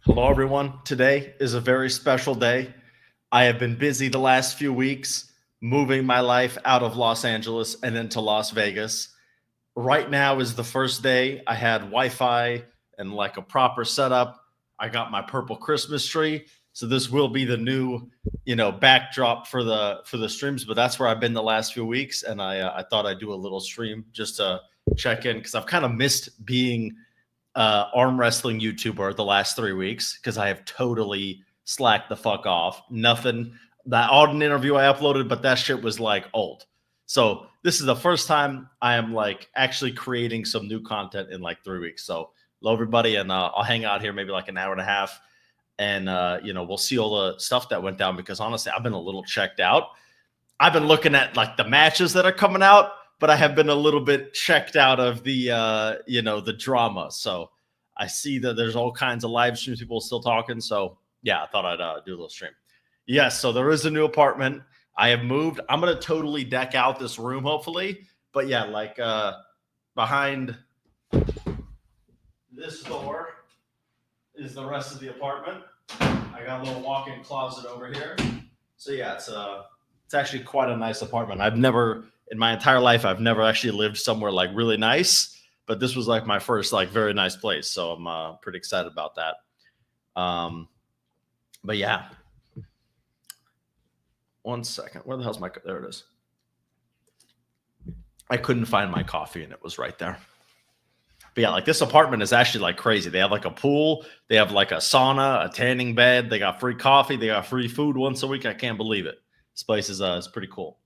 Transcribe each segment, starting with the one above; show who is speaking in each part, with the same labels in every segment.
Speaker 1: Hello, everyone. Today is a very special day. I have been busy the last few weeks moving my life out of Los Angeles and into Las Vegas. Right now is the first day I had Wi-Fi and like a proper setup. I got my purple Christmas tree, so this will be the new, backdrop for the streams. But that's where I've been the last few weeks, and I thought I'd do a little stream just to check in because I've kind of missed being arm wrestling YouTuber the last 3 weeks because I have totally slacked the fuck off. Nothing. That Auden interview I uploaded, but that shit was like old. So this is the first time I am like actually creating some new content in like 3 weeks. So hello everybody, and I'll hang out here maybe like an hour and a half, and we'll see all the stuff that went down because honestly I've been a little checked out. I've been looking at like the matches that are coming out, but I have been a little bit checked out of the the drama. So I see that there's all kinds of live streams, people still talking. So yeah, I thought I'd do a little stream. Yes, so there is a new apartment. I have moved. I'm gonna totally deck out this room, hopefully. But yeah, like behind this door is the rest of the apartment. I got a little walk-in closet over here. So yeah, it's actually quite a nice apartment. I've never in my entire life I've never actually lived somewhere like really nice, but this was like my first like very nice place. So I'm pretty excited about that. But yeah. One second. Where the hell's my there it is. I couldn't find my coffee and it was right there. But yeah, like this apartment is actually like crazy. They have like a pool, they have like a sauna, a tanning bed, they got free coffee, they got free food once a week. I can't believe it. This place is pretty cool.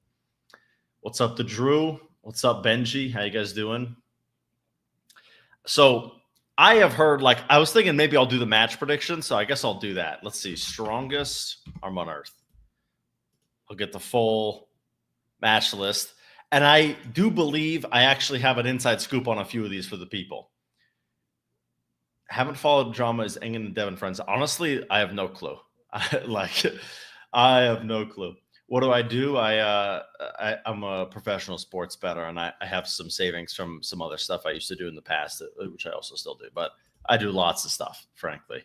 Speaker 1: What's up to Drew? What's up, Benji? How you guys doing? So I have heard, like, I was thinking maybe I'll do the match prediction, so I guess I'll do that. Let's see. Strongest arm on earth. I'll get the full match list. And I do believe I actually have an inside scoop on a few of these for the people. Haven't followed drama as Engen and Devin friends. Honestly, I have no clue. I have no clue. What do? I'm a professional sports bettor, and I have some savings from some other stuff I used to do in the past, which I also still do. But I do lots of stuff, frankly.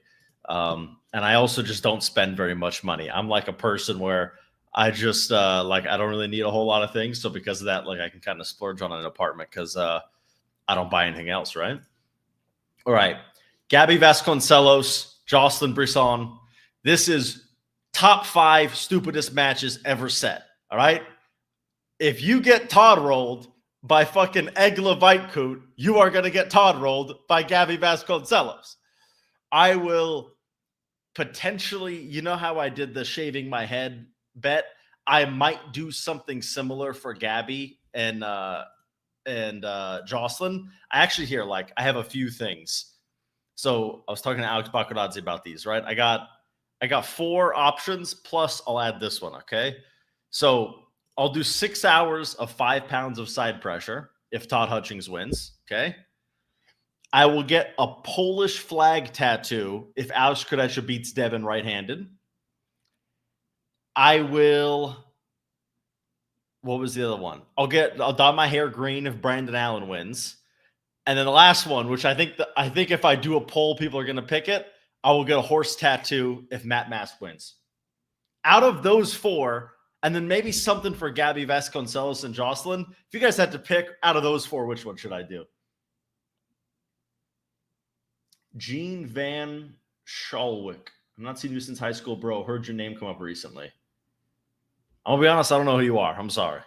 Speaker 1: And I also just don't spend very much money. I'm like a person where I just I don't really need a whole lot of things. So because of that, like I can kind of splurge on an apartment because I don't buy anything else, right? All right. Gabby Vasconcelos, Jocelyn Brisson. This is top 5 stupidest matches ever set. All right. If you get Todd rolled by fucking Egla Vaitkut, you are going to get Todd rolled by Gabby Vasconcelos. I will potentially, you know how I did the shaving my head bet? I might do something similar for Gabby and Jocelyn. I actually hear like I have a few things. So I was talking to Alex Baccarazzi about these, right? I got 4 options plus I'll add this one, okay? So I'll do 6 hours of 5 pounds of side pressure if Todd Hutchings wins, okay? I will get a Polish flag tattoo if Alex Krejci beats Devin right-handed. I will. What was the other one? I'll dye my hair green if Brandon Allen wins. And then the last one, which I think if I do a poll, people are going to pick it. I will get a horse tattoo if Matt Mask wins. Out of those 4, and then maybe something for Gabby Vasconcelos and Jocelyn. If you guys had to pick out of those 4, which one should I do? Gene Van Schalwick. I'm not seeing you since high school, bro. Heard your name come up recently. I'll be honest, I don't know who you are. I'm sorry.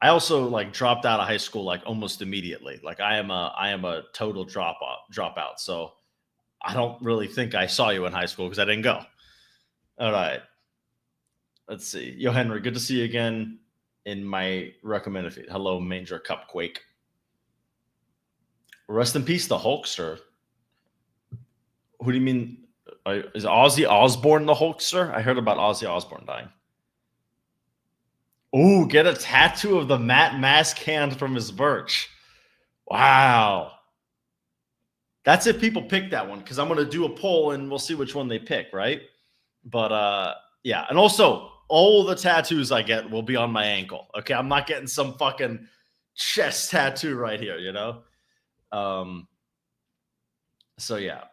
Speaker 1: I also like dropped out of high school like almost immediately. Like I am a total dropout. So I don't really think I saw you in high school because I didn't go. All right. Let's see. Yo, Henry, good to see you again in my recommended feed. Hello, Manger Cupquake. Rest in peace, the Hulkster. Who do you mean? Is Ozzy Osbourne the Hulkster? I heard about Ozzy Osbourne dying. Ooh, get a tattoo of the Matt Mask hand from his birch. Wow. That's if people pick that one, because I'm going to do a poll and we'll see which one they pick, right? But yeah. And also, all the tattoos I get will be on my ankle. Okay, I'm not getting some fucking chest tattoo right here, you know? So yeah.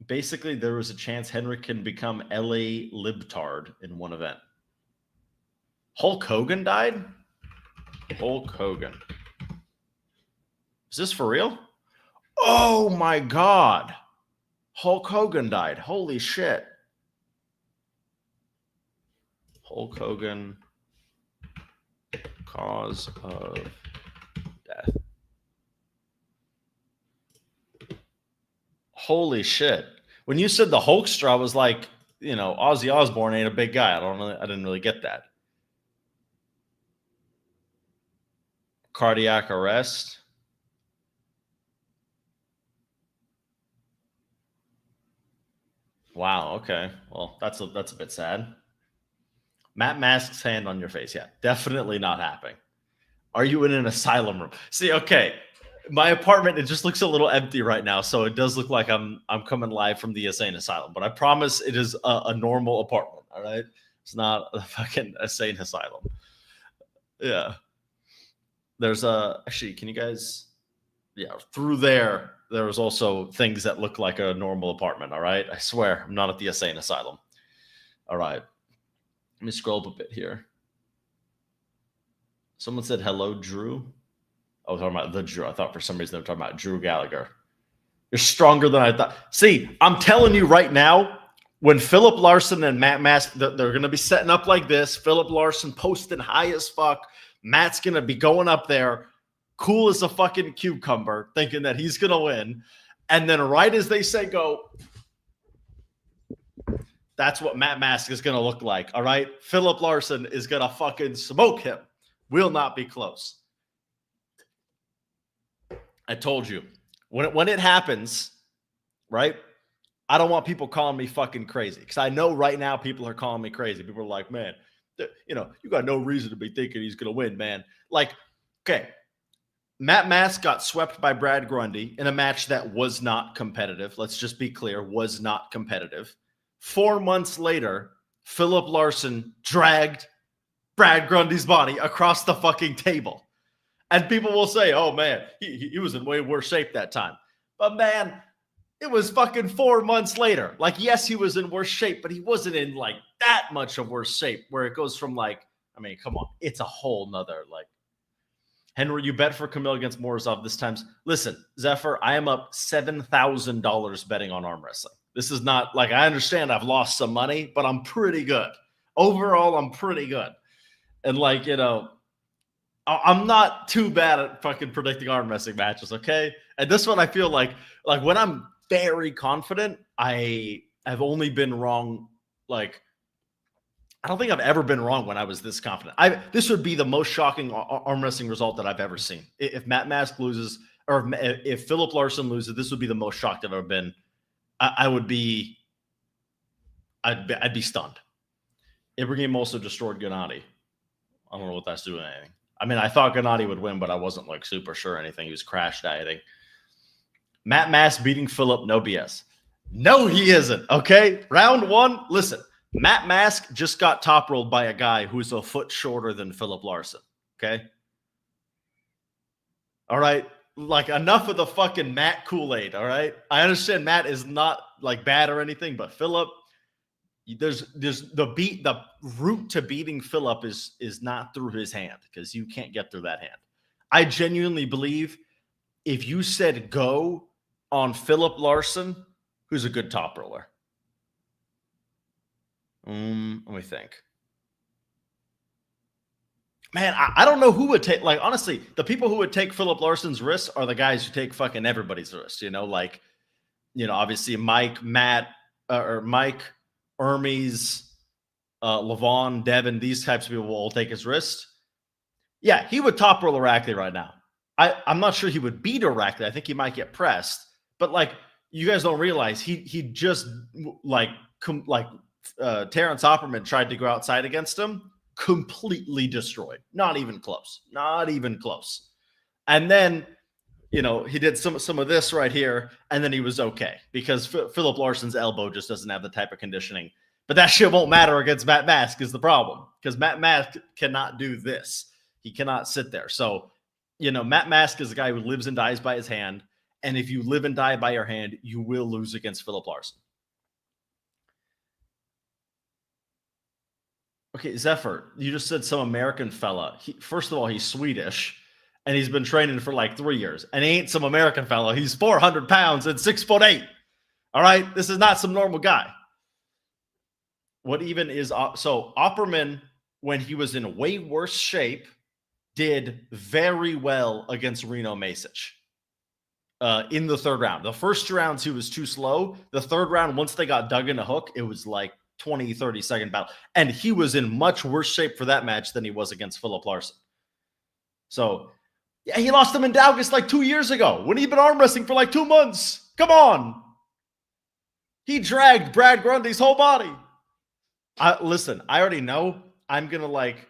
Speaker 1: Basically, there was a chance Henry can become LA Libtard in one event. Hulk Hogan died? Hulk Hogan. Is this for real? Oh my God. Hulk Hogan died. Holy shit. Hulk Hogan, cause of death. Holy shit. When you said the Hulkster, I was like, Ozzy Osbourne ain't a big guy. I didn't really get that. Cardiac arrest. Wow, okay. Well, that's a bit sad. Matt Mask's hand on your face. Yeah, definitely not happening. Are you in an asylum room? See, okay. My apartment, it just looks a little empty right now, so it does look like I'm coming live from the insane asylum. But I promise it is a normal apartment, all right? It's not a fucking insane asylum. Yeah. There's actually, can you guys, through there was also things that look like a normal apartment, all right? I swear, I'm not at the insane asylum. All right. Let me scroll up a bit here. Someone said, hello, Drew. I was talking about the Drew. I thought for some reason they were talking about Drew Gallagher. You're stronger than I thought. See, I'm telling you right now, when Philip Larson and Matt Mask, they're going to be setting up like this. Philip Larson posting high as fuck. Matt's going to be going up there, cool as a fucking cucumber, thinking that he's going to win. And then right as they say go, that's what Matt Mask is going to look like, all right? Philip Larson is going to fucking smoke him. Will not be close. I told you. When it happens, right, I don't want people calling me fucking crazy because I know right now people are calling me crazy. People are like, man, you got no reason to be thinking he's going to win, man. Like, okay, Matt Mask got swept by Brad Grundy in a match that was not competitive. Let's just be clear, was not competitive. 4 months later, Philip Larson dragged Brad Grundy's body across the fucking table. And people will say, oh, man, he was in way worse shape that time. But, man, it was fucking 4 months later. Like, yes, he was in worse shape, but he wasn't in, like, that much of worse shape where it goes from, like, I mean, come on. It's a whole nother, like, Henry, you bet for Camille against Morozov this time. Listen, Zephyr, I am up $7,000 betting on arm wrestling. This is not, like, I understand I've lost some money, but I'm pretty good. Overall, I'm pretty good. And, like, I'm not too bad at fucking predicting arm wrestling matches, okay? And this one, I feel like when I'm very confident, I have only been wrong. Like, I don't think I've ever been wrong when I was this confident. This would be the most shocking arm wrestling result that I've ever seen. If Matt Mask loses, or if Philip Larson loses, this would be the most shocked I've ever been. I'd be stunned. Ibrahim also destroyed Gennady. I don't know what that's doing anything. I mean, I thought Gennady would win, but I wasn't like super sure anything. He was crash dieting. Matt Mask beating Philip, no BS. No, he isn't. Okay, round one. Listen, Matt Mask just got top rolled by a guy who's a foot shorter than Philip Larson. Okay. All right. Like, enough of the fucking Matt Kool-Aid. All right. I understand Matt is not like bad or anything, but Philip, there's the route to beating Philip is not through his hand, because you can't get through that hand. I genuinely believe if you said go on Philip Larson, who's a good top roller. Let me think. Man, I don't know who would take, like, honestly, the people who would take Philip Larson's wrist are the guys who take fucking everybody's wrist, like, obviously Mike, Matt, or Mike, Hermes, Levan, Devin, these types of people will all take his wrist. Yeah, he would top roll Arachney right now. I'm not sure he would beat Arachney. I think he might get pressed. But, like, you guys don't realize he just, Terrence Opperman tried to go outside against him, completely destroyed. Not even close. Not even close. And then, he did some of this right here, and then he was okay, because Philip Larson's elbow just doesn't have the type of conditioning. But that shit won't matter against Matt Mask is the problem, because Matt Mask cannot do this. He cannot sit there. So, Matt Mask is a guy who lives and dies by his hand. And if you live and die by your hand, you will lose against Philip Larson. Okay, Zephyr, you just said some American fella. First of all, he's Swedish, and he's been training for like 3 years. And he ain't some American fella. He's 400 pounds and 6'8". All right, this is not some normal guy. What even is so Opperman, when he was in way worse shape, did very well against Reno Masic in the third round. The first 2 rounds, he was too slow. The third round, once they got dug in a hook, it was like 20, 30-second battle. And he was in much worse shape for that match than he was against Philip Larson. So, yeah, he lost him in Daugus like 2 years ago when he'd been arm wrestling for like 2 months. Come on. He dragged Brad Grundy's whole body. Listen, I already know I'm going to like,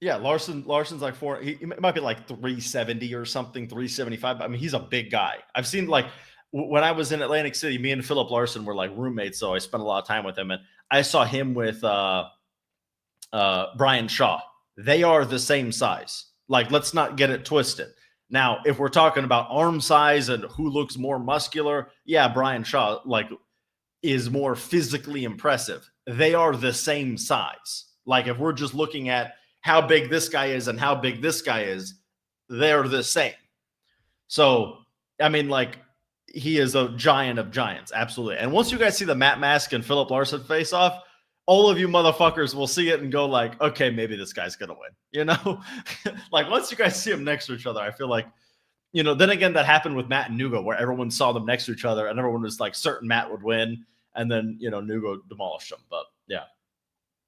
Speaker 1: yeah, Larson's like he might be like 370 or something, 375. But I mean, he's a big guy. I've seen like when I was in Atlantic City, me and Philip Larson were like roommates. So I spent a lot of time with him, and I saw him with Brian Shaw. They are the same size. Like, let's not get it twisted. Now, if we're talking about arm size and who looks more muscular, yeah, Brian Shaw like is more physically impressive. They are the same size. Like, if we're just looking at how big this guy is and how big this guy is, they're the same. So, I mean, like, he is a giant of giants. Absolutely. And once you guys see the Matt Mask and Philip Larson face off, all of you motherfuckers will see it and go like, okay, maybe this guy's going to win. You know, like once you guys see them next to each other, I feel like, you know, then again, that happened with Matt and Nugo, where everyone saw them next to each other and everyone was like certain Matt would win. And then, you know, Nugo demolished him. But yeah,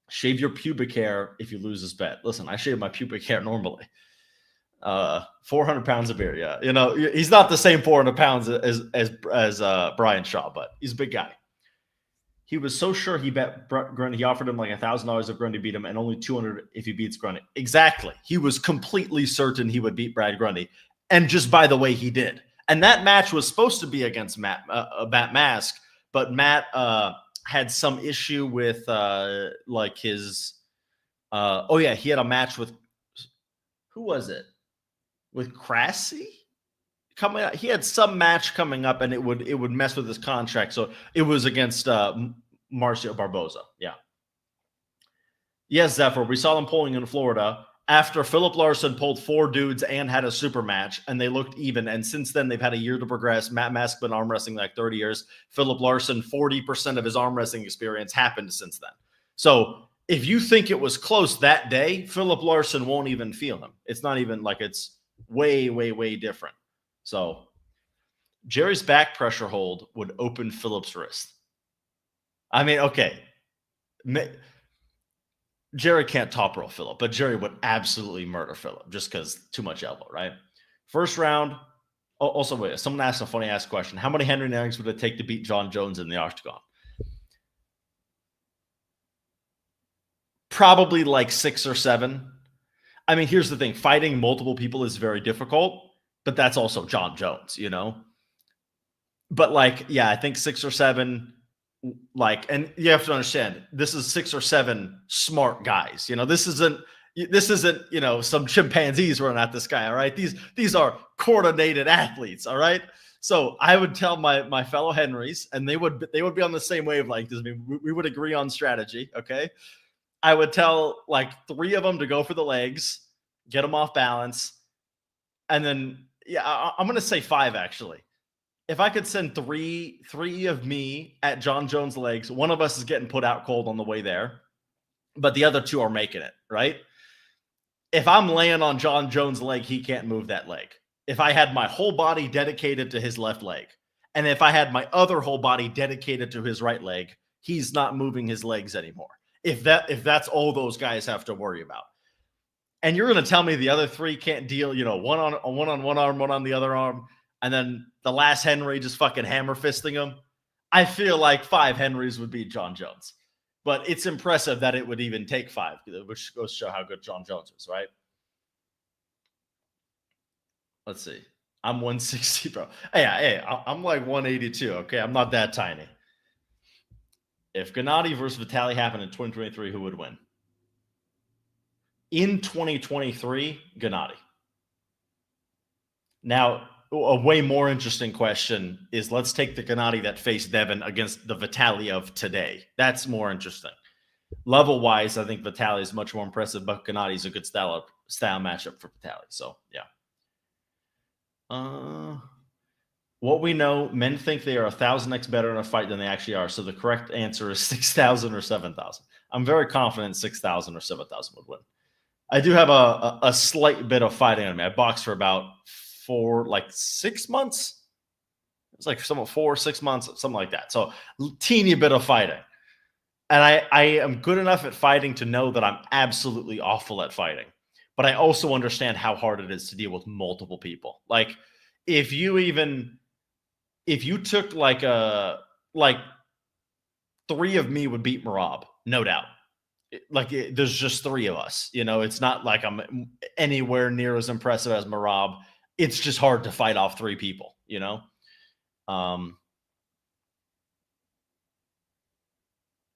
Speaker 1: shave your pubic hair if you lose this bet. Listen, I shave my pubic hair normally. 400 pounds of beer. Yeah. You know, he's not the same 400 pounds as Brian Shaw, but he's a big guy. He was so sure he bet Grundy. He offered him like $1,000 if Grundy beat him, and only $200 if he beats Grundy. Exactly. He was completely certain he would beat Brad Grundy, and just by the way, he did. And that match was supposed to be against Matt Mask, but Matt had some issue with like his. He had a match with who was it? With Crassie coming out. He had some match coming up, and it would mess with his contract. So it was against Marcio Barboza. Yeah. Yes, Zephyr. We saw them polling in Florida after Philip Larson pulled 4 dudes and had a super match, and they looked even. And since then, they've had a year to progress. Matt Mask been arm wrestling like 30 years. Philip Larson, 40% of his arm wrestling experience happened since then. So if you think it was close that day, Philip Larson won't even feel him. It's not even like it's way, way, way different. So Jerry's back pressure hold would open Philip's wrist. I mean, okay. Jerry can't top roll Philip, but Jerry would absolutely murder Philip just because too much elbow, right? First round. Also, wait, someone asked a funny ass question. How many Henry Nags would it take to beat John Jones in the octagon? Probably like 6 or 7. I mean, here's the thing. Fighting multiple people is very difficult, but that's also John Jones, you know? But like, yeah, I think 6 or 7, like, and you have to understand, this is 6 or 7 smart guys. You know, this isn't, you know, some chimpanzees running at this guy. All right. These are coordinated athletes. All right. So I would tell my fellow Henrys, and they would be on the same wavelength as me. We would agree on strategy. Okay. I would tell like 3 of them to go for the legs, get them off balance. And then, yeah, I'm going to say 5 actually. If I could send three of me at John Jones' legs, one of us is getting put out cold on the way there, but the other 2 are making it, right? If I'm laying on John Jones' leg, he can't move that leg. If I had my whole body dedicated to his left leg, and if I had my other whole body dedicated to his right leg, he's not moving his legs anymore. If that's all those guys have to worry about. And you're going to tell me the other 3 can't deal, you know, one on one arm, one on the other arm, and then the last Henry just fucking hammer fisting him. I feel like 5 Henrys would beat John Jones. But it's impressive that it would even take 5, which goes to show how good John Jones is, right? Let's see. I'm 160, bro. Hey, I'm like 182, okay? I'm not that tiny. If Gennady versus Vitali happened in 2023, who would win? In 2023, Gennady. Now, a way more interesting question is, let's take the Gennady that faced Devin against the Vitaly of today. That's more interesting. Level-wise, I think Vitaly is much more impressive, but Gennady is a good style matchup for Vitaly. So, yeah. What we know, men think they are 1,000x better in a fight than they actually are. So the correct answer is 6,000 or 7,000. I'm very confident 6,000 or 7,000 would win. I do have a slight bit of fighting on me. I boxed for about 6 months. It's like 4 or 6 months, something like that. So teeny bit of fighting. And I am good enough at fighting to know that I'm absolutely awful at fighting. But I also understand how hard it is to deal with multiple people. Like, if you took like 3 of me would beat Marab, no doubt. There's just 3 of us. It's not like I'm anywhere near as impressive as Marab. It's just hard to fight off 3 people,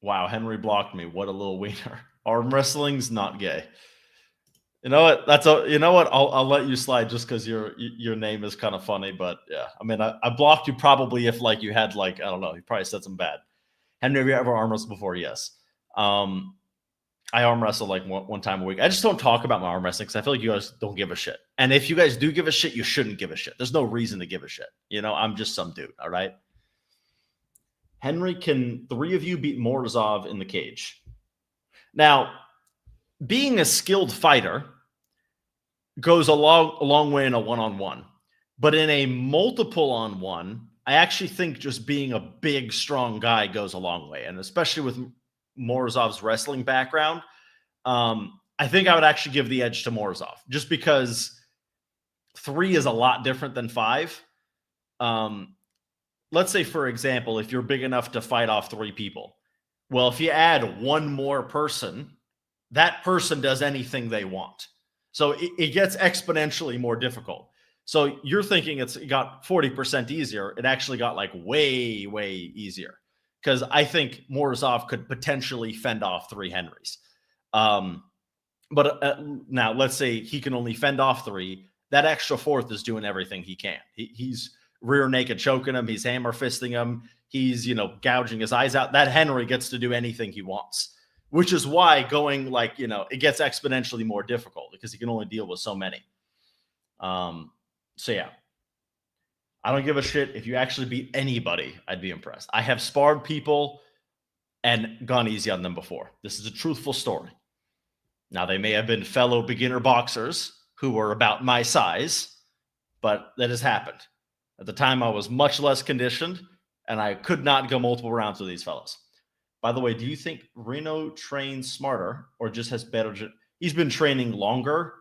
Speaker 1: Wow, Henry blocked me. What a little wiener. Arm wrestling's not gay. You know what? You know what? I'll let you slide just because your name is kind of funny. But yeah, I mean, I blocked you probably if you had I don't know, you probably said some bad. Henry, have you ever arm wrestled before? Yes. I arm wrestle one time a week. I just don't talk about my arm wrestling because I feel like you guys don't give a shit. And if you guys do give a shit, you shouldn't give a shit. There's no reason to give a shit. I'm just some dude. All right. Henry, can 3 of you beat Morozov in the cage? Now, being a skilled fighter goes a long way in a one-on-one. But in a multiple on one, I actually think just being a big, strong guy goes a long way. And especially with Morozov's wrestling background, I think I would actually give the edge to Morozov just because 3 is a lot different than 5. Let's say, for example, if you're big enough to fight off 3 people, well, if you add 1 more person, that person does anything they want. So it gets exponentially more difficult. So you're thinking it got 40% easier. It actually got way, way easier because I think Morozov could potentially fend off 3 Henrys. But now let's say he can only fend off 3. That extra 4th is doing everything he can. He's rear naked choking him. He's hammer fisting him. He's, gouging his eyes out. That Henry gets to do anything he wants, which is why going it gets exponentially more difficult because he can only deal with so many. So yeah, I don't give a shit. If you actually beat anybody, I'd be impressed. I have sparred people and gone easy on them before. This is a truthful story. Now, they may have been fellow beginner boxers who were about my size, but that has happened. At the time, I was much less conditioned, and I could not go multiple rounds with these fellows. By the way, do you think Reno trains smarter or just has better? He's been training longer,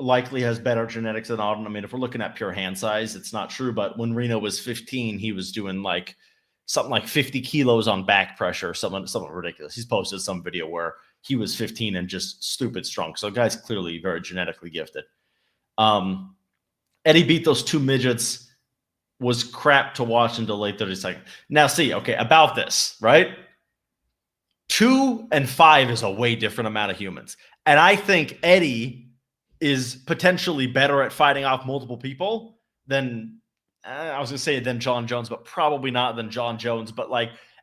Speaker 1: likely has better genetics than Auden. I mean, if we're looking at pure hand size, it's not true. But when Reno was 15, he was doing something like 50 kilos on back pressure, something ridiculous. He's posted some video where he was 15 and just stupid strong. So guy's clearly very genetically gifted. Eddie beat those 2 midgets, was crap to watch until late 30 seconds. Now, see, okay, about this, right? 2 and 5 is a way different amount of humans. And I think Eddie is potentially better at fighting off multiple people than, I was going to say than John Jones, but probably not than John Jones. But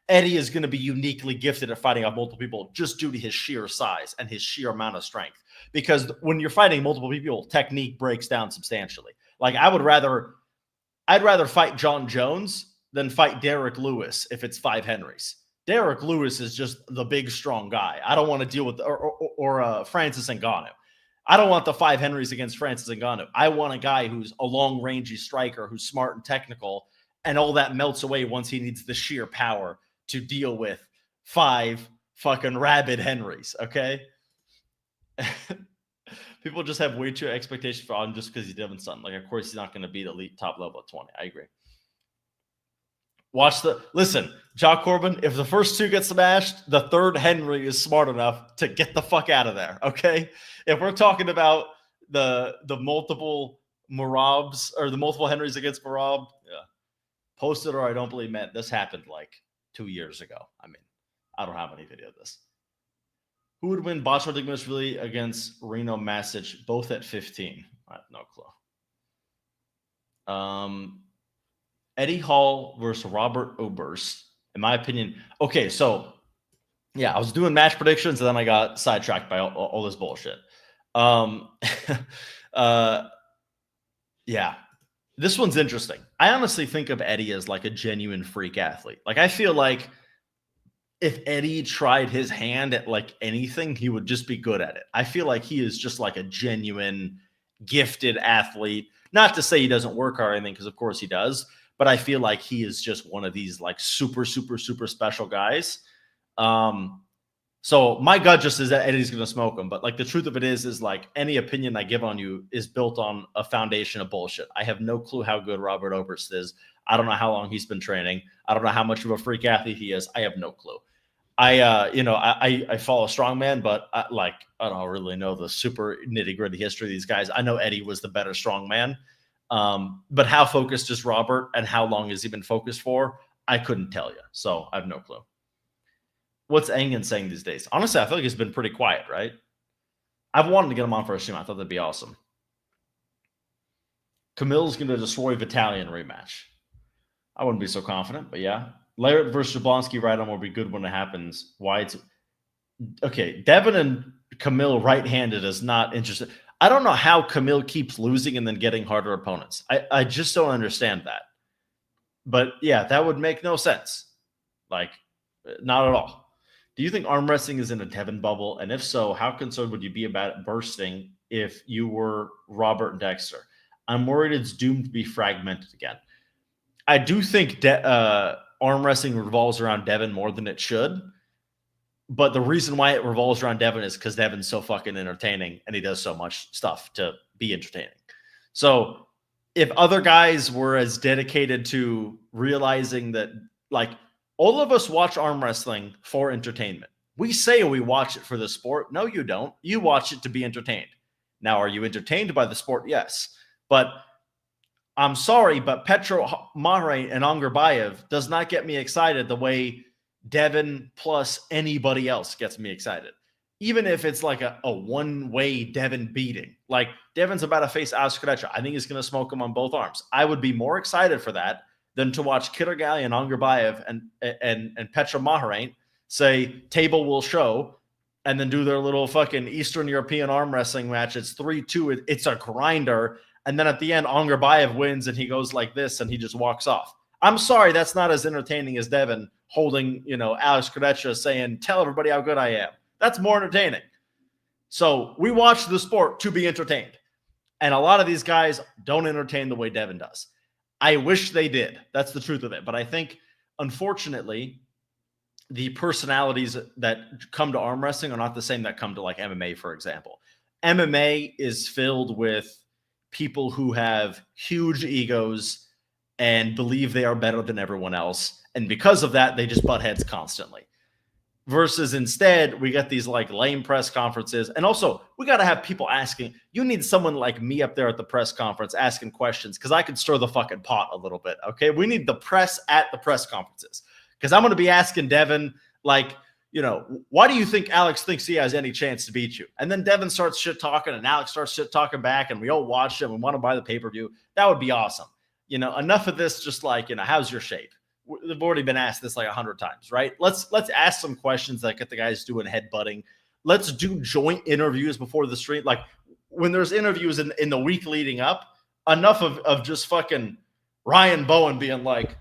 Speaker 1: Eddie is going to be uniquely gifted at fighting off multiple people just due to his sheer size and his sheer amount of strength. Because when you're fighting multiple people, technique breaks down substantially. I'd rather fight John Jones than fight Derek Lewis if it's 5 Henrys. Derek Lewis is just the big, strong guy. I don't want to deal with or Francis Ngannou. I don't want the 5 Henrys against Francis Ngannou. I want a guy who's a long-rangey striker, who's smart and technical, and all that melts away once he needs the sheer power to deal with 5 fucking rabid Henrys, okay? People just have way too expectations for him just because he's Devin's son. Of course, he's not going to be the elite top level at 20. I agree. Listen, Jock Corbin, if the first 2 get smashed, the 3rd Henry is smart enough to get the fuck out of there, okay? If we're talking about the multiple Marabs or the multiple Henrys against Marab, yeah. Posted or I don't believe meant this happened 2 years ago. I mean, I don't have any video of this. Who would win Botchar Digmashvili against Reno Masic, both at 15? I have no clue. Eddie Hall versus Robert Oberst, in my opinion. Okay, so yeah, I was doing match predictions and then I got sidetracked by all this bullshit. Yeah, this one's interesting. I honestly think of Eddie as like a genuine freak athlete. Like, I feel like if Eddie tried his hand at like anything, he would just be good at it. I feel like he is just like a genuine gifted athlete. Not to say he doesn't work hard or anything, because of course he does, but I feel like he is just one of these like super, super, super special guys. So my gut just is that Eddie's going to smoke him. But like the truth of it is like any opinion I give on you is built on a foundation of bullshit. I have no clue how good Robert Oberst is. I don't know how long he's been training. I don't know how much of a freak athlete he is. I have no clue. I follow strongman, but I don't really know the super nitty gritty history of these guys. I know Eddie was the better strongman. But how focused is Robert and how long has he been focused for? I couldn't tell you. So I have no clue. What's Engen saying these days? Honestly, I feel like he's been pretty quiet, right? I've wanted to get him on for a stream. I thought that'd be awesome. Camille's going to destroy Vitalian rematch. I wouldn't be so confident, but yeah. Larrett versus Jablonski right on will be good when it happens. Why it's okay. Devin and Camille right-handed is not interesting. I don't know how Camille keeps losing and then getting harder opponents. I just don't understand that. But yeah, that would make no sense. Like, not at all. Do you think arm wrestling is in a Devin bubble? And if so, how concerned would you be about it bursting if you were Robert and Dexter? I'm worried it's doomed to be fragmented again. I do think arm wrestling revolves around Devin more than it should. But the reason why it revolves around Devin is because Devin's so fucking entertaining and he does so much stuff to be entertaining. So if other guys were as dedicated to realizing that, like, all of us watch arm wrestling for entertainment. We say we watch it for the sport. No, you don't. You watch it to be entertained. Now, are you entertained by the sport? Yes. But I'm sorry, but Petro Mahre and Angerbayev does not get me excited the way Devin plus anybody else gets me excited. Even if it's like a one-way Devin beating. Like, Devin's about to face Alex Krejci. I think he's going to smoke him on both arms. I would be more excited for that than to watch Kittergali and Angerbayev and Petra Maharain say table will show and then do their little fucking Eastern European arm wrestling match. It's 3-2. It's a grinder. And then at the end, Angerbayev wins and he goes like this and he just walks off. I'm sorry, that's not as entertaining as Devin holding, Alex Krejci saying, tell everybody how good I am. That's more entertaining. So we watch the sport to be entertained. And a lot of these guys don't entertain the way Devin does. I wish they did. That's the truth of it. But I think, unfortunately, the personalities that come to arm wrestling are not the same that come to like MMA, for example. MMA is filled with people who have huge egos and believe they are better than everyone else. And because of that, they just butt heads constantly. Versus instead, we get these like lame press conferences. And also, we got to have people asking. You need someone like me up there at the press conference asking questions because I can stir the fucking pot a little bit. Okay. We need the press at the press conferences because I'm going to be asking Devin, like, why do you think Alex thinks he has any chance to beat you? And then Devin starts shit talking and Alex starts shit talking back and we all watch it and we want to buy the pay-per-view. That would be awesome. Enough of this just like, how's your shape? They've already been asked this like 100 times, right? Let's ask some questions that get the guys doing headbutting. Let's do joint interviews before the stream. Like when there's interviews in the week leading up, enough of just fucking Ryan Bowen being like,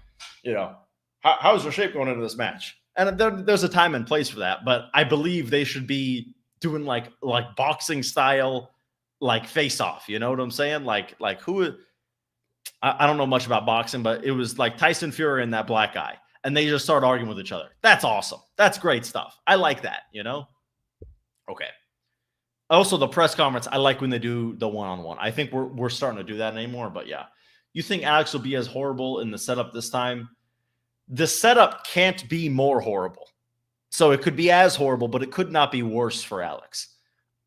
Speaker 1: how's your shape going into this match? And there's a time and place for that, but I believe they should be doing like boxing style, like face off. You know what I'm saying? Like who? I don't know much about boxing, but it was like Tyson Fury and that black guy, and they just start arguing with each other. That's awesome. That's great stuff. I like that. Okay. Also, the press conference, I like when they do the one-on-one. I think we're starting to do that anymore, but yeah. You think Alex will be as horrible in the setup this time? The setup can't be more horrible. So it could be as horrible, but it could not be worse for Alex.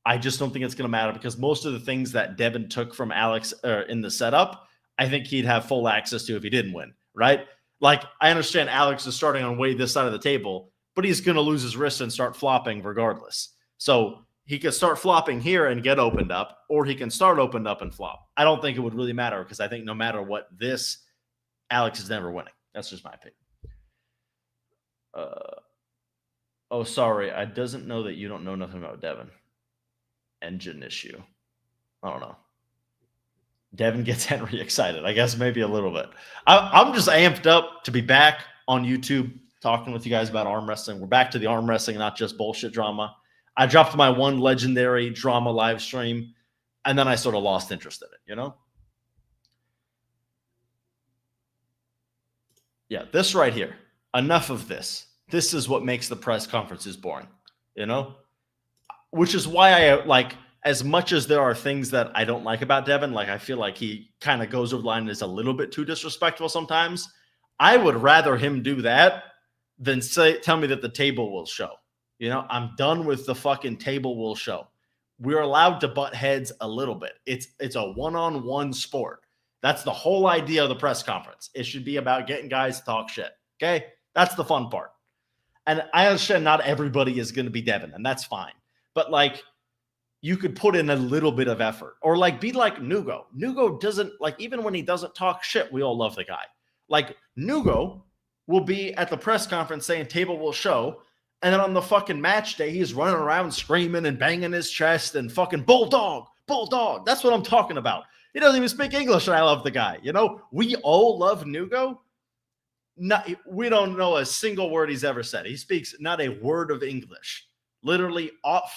Speaker 1: I just don't think it's going to matter because most of the things that Devin took from Alex in the setup, I think he'd have full access to if he didn't win, right? Like, I understand Alex is starting on way this side of the table, but he's going to lose his wrist and start flopping regardless. So he could start flopping here and get opened up, or he can start opened up and flop. I don't think it would really matter because I think no matter what, Alex is never winning. That's just my opinion. Oh, sorry. I doesn't know that you don't know nothing about Devin. Engine issue. I don't know. Devin gets Henry excited. I guess maybe a little bit. I'm just amped up to be back on YouTube talking with you guys about arm wrestling. We're back to the arm wrestling, not just bullshit drama. I dropped my one legendary drama live stream, and then I sort of lost interest in it, you know? Yeah, this right here. Enough of this. This is what makes the press conferences boring, you know? Which is why I like, as much as there are things that I don't like about Devin, like I feel like he kind of goes over the line and is a little bit too disrespectful sometimes. I would rather him do that than tell me that the table will show. You know, I'm done with the fucking table will show. We're allowed to butt heads a little bit. It's a one-on-one sport. That's the whole idea of the press conference. It should be about getting guys to talk shit. Okay? That's the fun part. And I understand not everybody is going to be Devin, and that's fine. But like, you could put in a little bit of effort, or like be like Nugo. Nugo doesn't, like, even when he doesn't talk shit, we all love the guy. Like, Nugo will be at the press conference saying table will show, and then on the fucking match day, he's running around screaming and banging his chest and fucking bulldog, bulldog. That's what I'm talking about. He doesn't even speak English, and I love the guy. You know, we all love Nugo. We don't know a single word he's ever said. He speaks not a word of English. Literally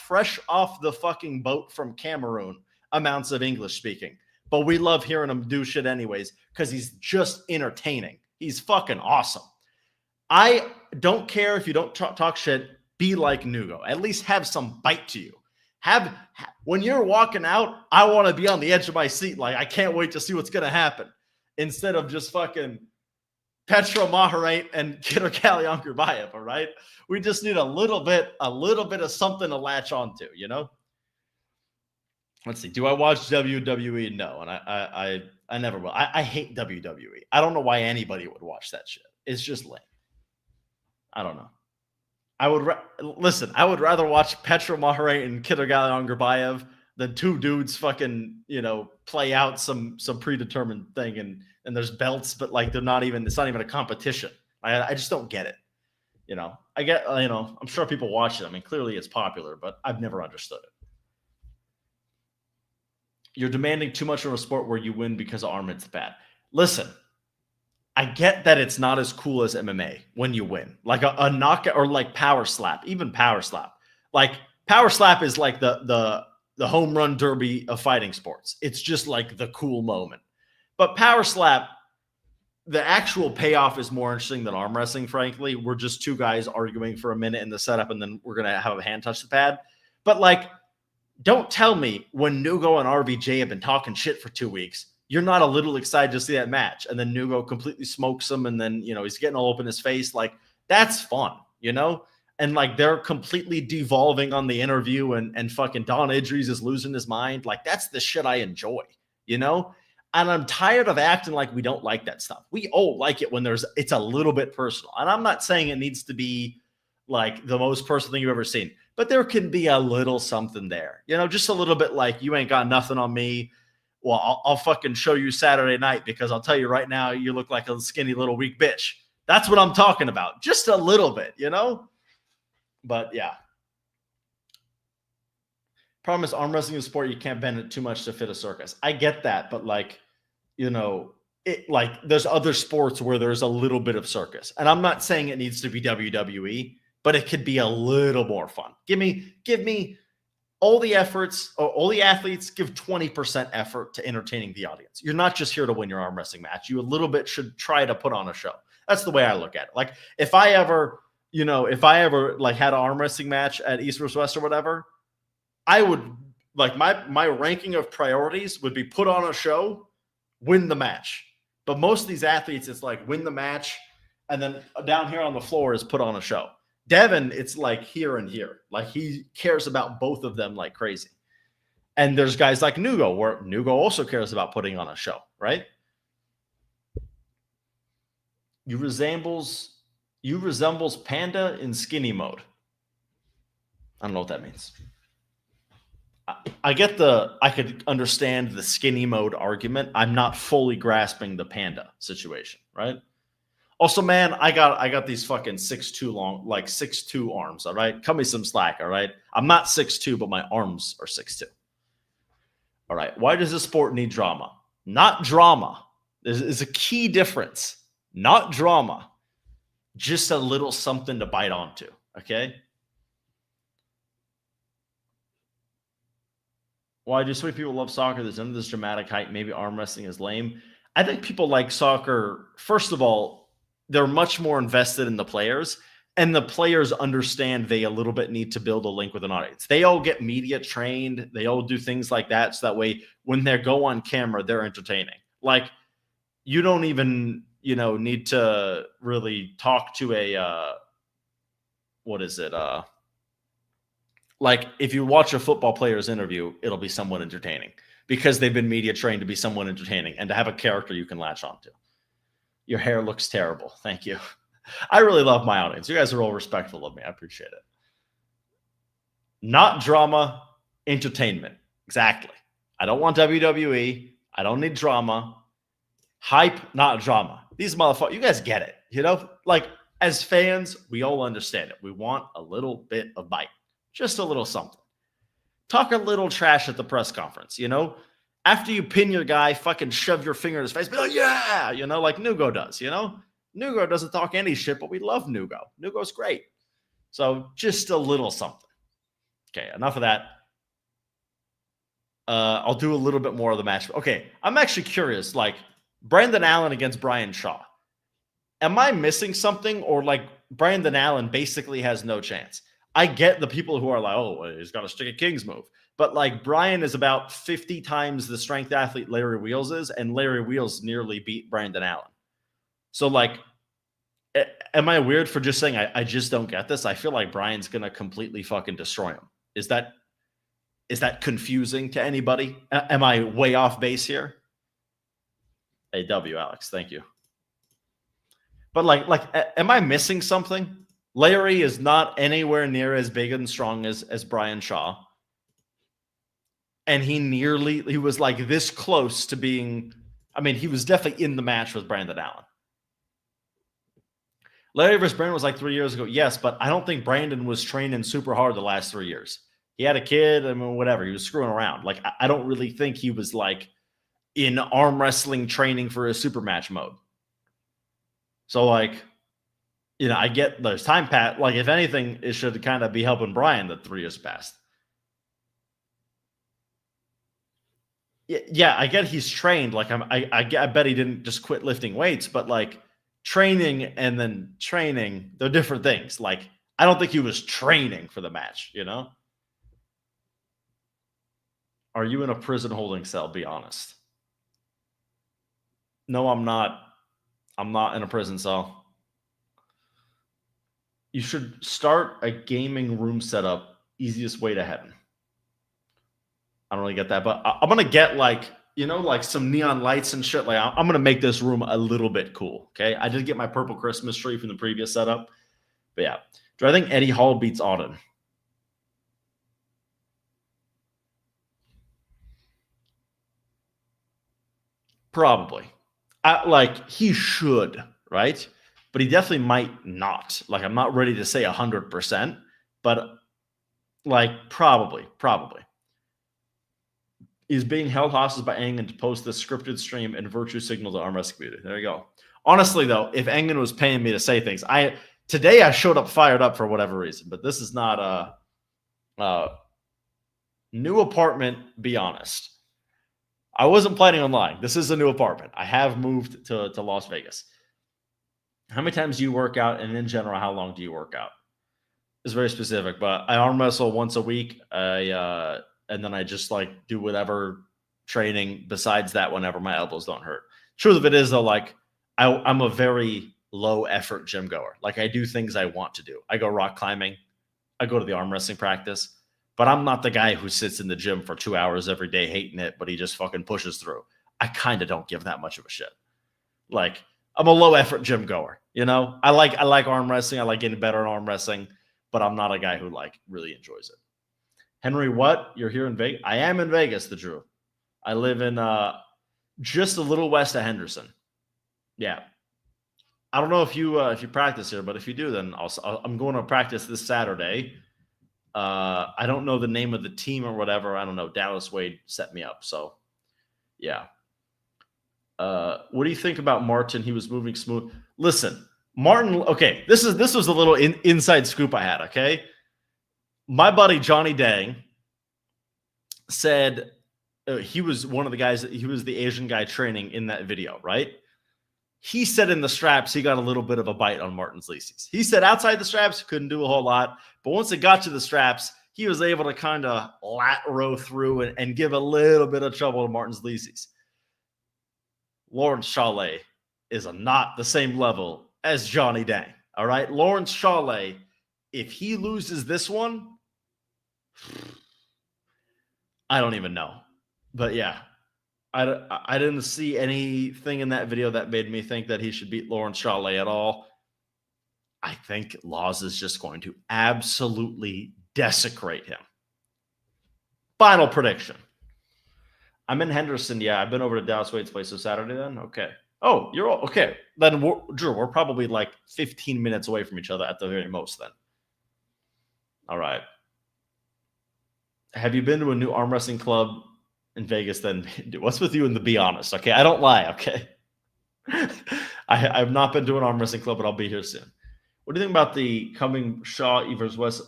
Speaker 1: fresh off the fucking boat from Cameroon, amounts of English speaking. But we love hearing him do shit anyways because he's just entertaining. He's fucking awesome. I don't care if you don't talk shit. Be like Nugo. At least have some bite to you. When you're walking out, I want to be on the edge of my seat. Like, I can't wait to see what's going to happen. Instead of just fucking Petro Maharate and Kidder Kalyan Gurbayev, all right? We just need a little bit of something to latch onto, you know? Let's see. Do I watch WWE? No, and I never will. I hate WWE. I don't know why anybody would watch that shit. It's just lame. I don't know. I would rather watch Petro Maharate and Kidder Kalyan Gurbayev than two dudes fucking, you know, play out some predetermined thing and there's belts, but like it's not even a competition. I just don't get it. You know, I'm sure people watch it. I mean, clearly it's popular, but I've never understood it. You're demanding too much from a sport where you win because Arm's bad. Listen, I get that it's not as cool as MMA when you win, like a knockout or like power slap, even power slap. Like power slap is like the home run derby of fighting sports. It's just like the cool moment. But power slap, the actual payoff is more interesting than arm wrestling, frankly. We're just two guys arguing for a minute in the setup, and then we're going to have a hand touch the pad. But, like, don't tell me when Nugo and RVJ have been talking shit for 2 weeks, you're not a little excited to see that match. And then Nugo completely smokes him, and then, you know, he's getting all up in his face. Like, that's fun, you know? And, like, they're completely devolving on the interview, and fucking Don Idris is losing his mind. Like, that's the shit I enjoy, you know? And I'm tired of acting like we don't like that stuff. We all like it when it's a little bit personal. And I'm not saying it needs to be like the most personal thing you've ever seen, but there can be a little something there, you know, just a little bit like, you ain't got nothing on me. Well, I'll fucking show you Saturday night because I'll tell you right now, you look like a skinny little weak bitch. That's what I'm talking about. Just a little bit, you know? But yeah. Problem is, arm wrestling is a sport you can't bend it too much to fit a circus. I get that, but like, you know, there's other sports where there's a little bit of circus. And I'm not saying it needs to be WWE, but it could be a little more fun. Give me all the efforts, or all the athletes, give 20% effort to entertaining the audience. You're not just here to win your arm wrestling match. You a little bit should try to put on a show. That's the way I look at it. Like, if I ever like had an arm wrestling match at East vs. West or whatever, I would, like, my ranking of priorities would be put on a show, win the match. But most of these athletes, it's like win the match, and then down here on the floor is put on a show. Devin, it's like here and here. Like, he cares about both of them like crazy. And there's guys like Nugo, where Nugo also cares about putting on a show, right? You resembles Panda in skinny mode. I don't know what that means. I could understand the skinny mode argument. I'm not fully grasping the panda situation, right? Also, man, I got these fucking 6'2" long, like 6'2" arms. All right, cut me some slack. All right, I'm not 6'2", but my arms are 6'2". All right, why does this sport need drama? Not drama. There's a key difference. Not drama. Just a little something to bite onto. Okay. Why do so many people love soccer? There's none of this dramatic hype. Maybe arm wrestling is lame. I think people like soccer. First of all, they're much more invested in the players, and the players understand they a little bit need to build a link with an audience. They all get media trained. They all do things like that. So that way, when they go on camera, they're entertaining. Like, you don't even, need to really talk to a, what is it? Like, if you watch a football player's interview, it'll be somewhat entertaining because they've been media trained to be somewhat entertaining and to have a character you can latch onto. Your hair looks terrible. Thank you. I really love my audience. You guys are all respectful of me. I appreciate it. Not drama, entertainment. Exactly. I don't want WWE. I don't need drama. Hype, not drama. These motherfuckers, you guys get it. Like, as fans, we all understand it. We want a little bit of bite. Just a little something. Talk a little trash at the press conference, After you pin your guy, fucking shove your finger in his face, be like, yeah, like Nugo does, Nugo doesn't talk any shit, but we love Nugo. Nugo's great. So just a little something. Okay, enough of that. I'll do a little bit more of the match. Okay, I'm actually curious, like, Brandon Allen against Brian Shaw. Am I missing something, or like Brandon Allen basically has no chance? I get the people who are like, oh, he's got a stick of kings move. But like, Brian is about 50 times the strength athlete Larry Wheels is, and Larry Wheels nearly beat Brandon Allen. So like, am I weird for just saying I just don't get this? I feel like Brian's going to completely fucking destroy him. Is that confusing to anybody? Am I way off base here? AW, Alex, thank you. But like, am I missing something? Larry is not anywhere near as big and strong as Brian Shaw. And he was like this close to being, he was definitely in the match with Brandon Allen. Larry versus Brandon was like 3 years ago. Yes, but I don't think Brandon was training super hard the last 3 years. He had a kid, whatever. He was screwing around. Like, I don't really think he was like in arm wrestling training for a super match mode. So like, I get there's time pat. Like, if anything, it should kind of be helping Brian that 3 years passed. Yeah, I get he's trained. Like, I bet he didn't just quit lifting weights, but like training and then training, they're different things. Like, I don't think he was training for the match, Are you in a prison holding cell? Be honest. No, I'm not. I'm not in a prison cell. You should start a gaming room setup. Easiest way to heaven. I don't really get that, but I'm going to get like some neon lights and shit. Like, I'm going to make this room a little bit cool. Okay. I did get my purple Christmas tree from the previous setup, but yeah. Do I think Eddie Hall beats Auden? Probably. He should, right? But he definitely might not. Like, I'm not ready to say 100%, but like, probably. Is being held hostage by Engen to post this scripted stream and virtue signal to arm wrestling community. There you go. Honestly, though, if Engen was paying me to say things, today I showed up fired up for whatever reason, but this is not a new apartment. Be honest. I wasn't planning on lying. This is a new apartment. I have moved to Las Vegas. How many times do you work out? And in general, how long do you work out? It's very specific, but I arm wrestle once a week. And then I just like do whatever training besides that whenever my elbows don't hurt. Truth of it is, though, like I'm a very low effort gym goer. Like, I do things I want to do. I go rock climbing. I go to the arm wrestling practice. But I'm not the guy who sits in the gym for 2 hours every day hating it, but he just fucking pushes through. I kind of don't give that much of a shit. Like, I'm a low effort gym goer, I like arm wrestling. I like getting better at arm wrestling, but I'm not a guy who like really enjoys it. Henry, what? You're here in Vegas? I am in Vegas, the Drew. I live in just a little west of Henderson. Yeah. I don't know if you practice here, but if you do, then I'm going to practice this Saturday. I don't know the name of the team or whatever. I don't know. Dallas Wade set me up. So, yeah. What do you think about Martin? He was moving smooth. Listen, Martin. Okay, this was a little inside scoop I had. Okay, my buddy Johnny Dang said he was one of the guys. He was the Asian guy training in that video, right? He said in the straps, he got a little bit of a bite on Martin's Lisi's. He said outside the straps, couldn't do a whole lot. But once it got to the straps, he was able to kind of lat row through and give a little bit of trouble to Martin's Lisi's. Lawrence Shaw is not the same level as Johnny Dang. All right. Lawrence Shaw, if he loses this one, I don't even know. But yeah. I didn't see anything in that video that made me think that he should beat Lawrence Shaw at all. I think Laws is just going to absolutely desecrate him. Final prediction. I'm in Henderson. Yeah, I've been over to Dallas Wade's place this Saturday then. Okay. Oh, you're all okay. Then, Drew, we're probably like 15 minutes away from each other at the very most then. All right. Have you been to a new arm wrestling club in Vegas then? What's with you and the be honest? Okay, I don't lie, okay? I've not been to an arm wrestling club, but I'll be here soon. What do you think about the coming Shaw Evers West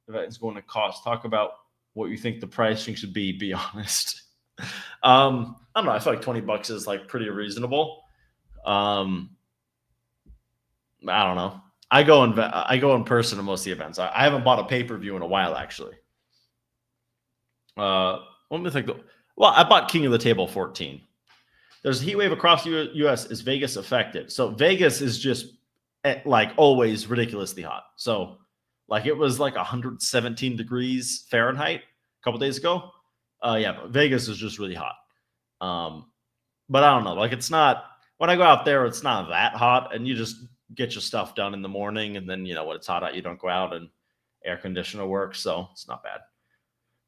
Speaker 1: event is going to cost? Talk about what you think the pricing should be honest. I don't know. I feel like $20 is like pretty reasonable. I don't know. I go in person to most of the events. I haven't bought a pay-per-view in a while, actually. Let me think. Well, I bought King of the Table 14. There's a heat wave across the U.S. Is Vegas affected? So Vegas is just like always ridiculously hot. So like it was like 117 degrees Fahrenheit a couple days ago. Yeah, but Vegas is just really hot. But I don't know. Like it's not, when I go out there, it's not that hot, and you just get your stuff done in the morning, and then, when it's hot out, you don't go out, and air conditioner works, so it's not bad.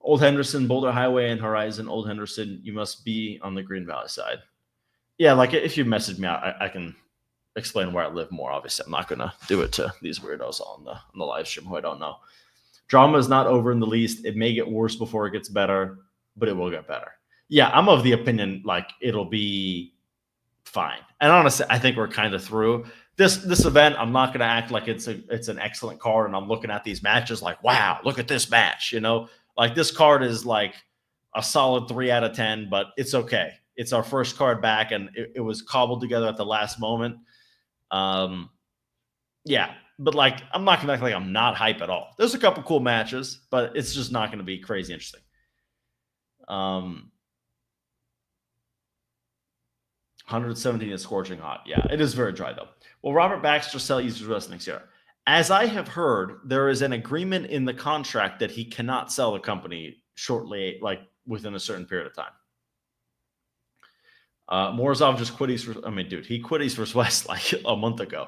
Speaker 1: Old Henderson, Boulder Highway, and Horizon. Old Henderson, you must be on the Green Valley side. Yeah, like if you message me, I can explain where I live more. Obviously, I'm not going to do it to these weirdos on the live stream who I don't know. Drama is not over in the least. It may get worse before it gets better, but it will get better. Yeah, I'm of the opinion like it'll be fine. And honestly, I think we're kind of through this event. I'm not going to act like it's an excellent card, and I'm looking at these matches like, wow, look at this match. Like this card is like a solid 3 out of 10, but it's okay. It's our first card back, and it was cobbled together at the last moment. Yeah, but like I'm not gonna act like I'm not hype at all. There's a couple cool matches, but it's just not going to be crazy interesting. 117 is scorching hot. Yeah, it is very dry though. Will Robert Baxter sell East West next year? As I have heard, there is an agreement in the contract that he cannot sell the company shortly, like within a certain period of time. Morozov just quit East. He quit East vs. West like a month ago.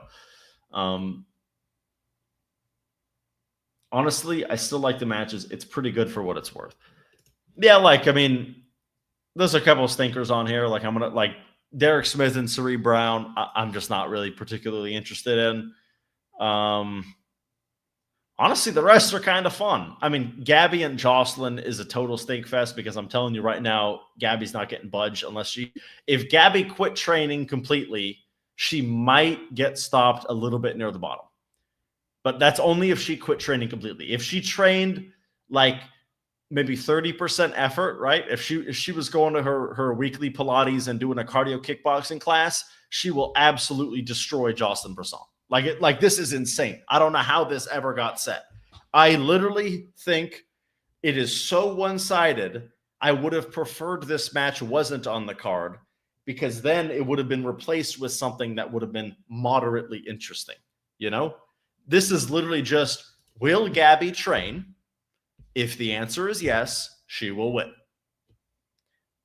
Speaker 1: Honestly, I still like the matches. It's pretty good for what it's worth. Yeah, there's a couple of stinkers on here. Like I'm gonna like Derek Smith and Sari Brown. I'm just not really particularly interested in. Honestly, the rest are kind of fun. Gabby and Jocelyn is a total stink fest because I'm telling you right now, Gabby's not getting budged if Gabby quit training completely, she might get stopped a little bit near the bottom. But that's only if she quit training completely. If she trained like maybe 30% effort, right? If she was going to her weekly Pilates and doing a cardio kickboxing class, she will absolutely destroy Jocelyn Brisson. Like this is insane. I don't know how this ever got set. I literally think it is so one-sided. I would have preferred this match wasn't on the card because then it would have been replaced with something that would have been moderately interesting. This is literally just, will Gabby train? If the answer is yes, she will win.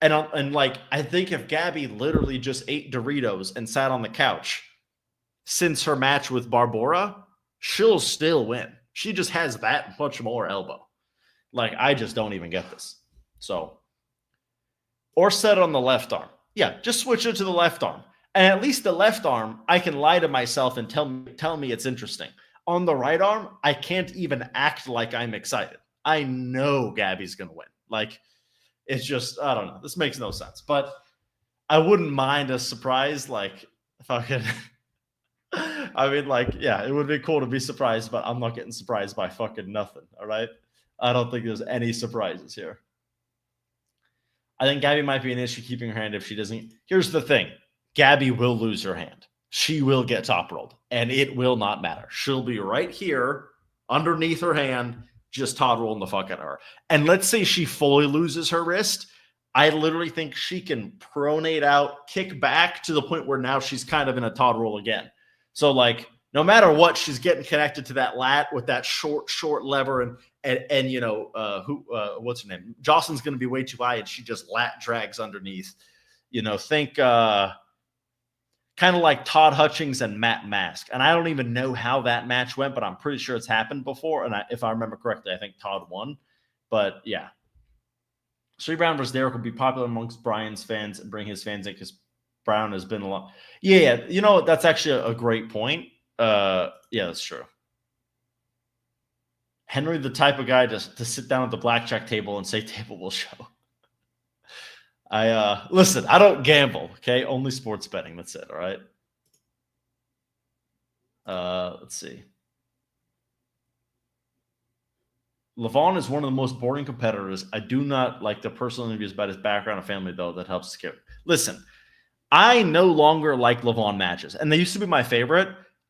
Speaker 1: And I think if Gabby literally just ate Doritos and sat on the couch since her match with Barbora, she'll still win. She just has that much more elbow. Like, I just don't even get this. So, or set on the left arm. Yeah, just switch it to the left arm. And at least the left arm, I can lie to myself and tell me it's interesting. On the right arm, I can't even act like I'm excited. I know Gabby's going to win. Like, it's just, I don't know. This makes no sense. But I wouldn't mind a surprise. Like, fucking, I mean, like, yeah, it would be cool to be surprised, but I'm not getting surprised by fucking nothing. All right. I don't think there's any surprises here. I think Gabby might be an issue keeping her hand if she doesn't. Here's the thing. Gabby will lose her hand. She will get top rolled, and it will not matter. She'll be right here underneath her hand, just top rolling the fuck out of her. And let's say she fully loses her wrist. I literally think she can pronate out, kick back to the point where now she's kind of in a Todd roll again. So, like, no matter what, she's getting connected to that lat with that short lever, and you know, what's her name? Jocelyn's going to be way too high, and she just lat drags underneath. You know, think kind of like Todd Hutchings and Matt Mask. And I don't even know how that match went, but I'm pretty sure it's happened before. And if I remember correctly, I think Todd won. But yeah. Sri Brown versus Derek will be popular amongst Brian's fans and bring his fans in because Brown has been a lot. Yeah, you know, that's actually a great point. Yeah, that's true. Henry, the type of guy to sit down at the blackjack table and say table will show. Listen, I don't gamble, okay? Only sports betting. That's it, all right? Let's see. Levan is one of the most boring competitors. I do not like the personal interviews about his background and family, though. That helps skip. Listen, I no longer like Levan matches, and they used to be my favorite.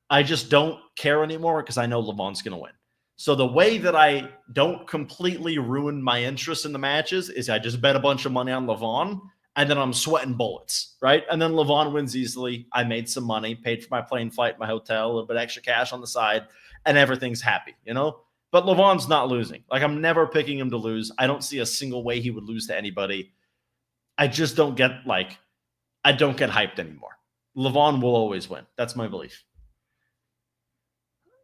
Speaker 1: I just don't care anymore because I know Levan's going to win. So the way that I don't completely ruin my interest in the matches is I just bet a bunch of money on Levan, and then I'm sweating bullets, right? And then Levan wins easily. I made some money, paid for my plane flight, my hotel, a little bit extra cash on the side, and everything's happy, you know? But Levan's not losing. Like, I'm never picking him to lose. I don't see a single way he would lose to anybody. I just don't get, I don't get hyped anymore. Levan will always win. That's my belief.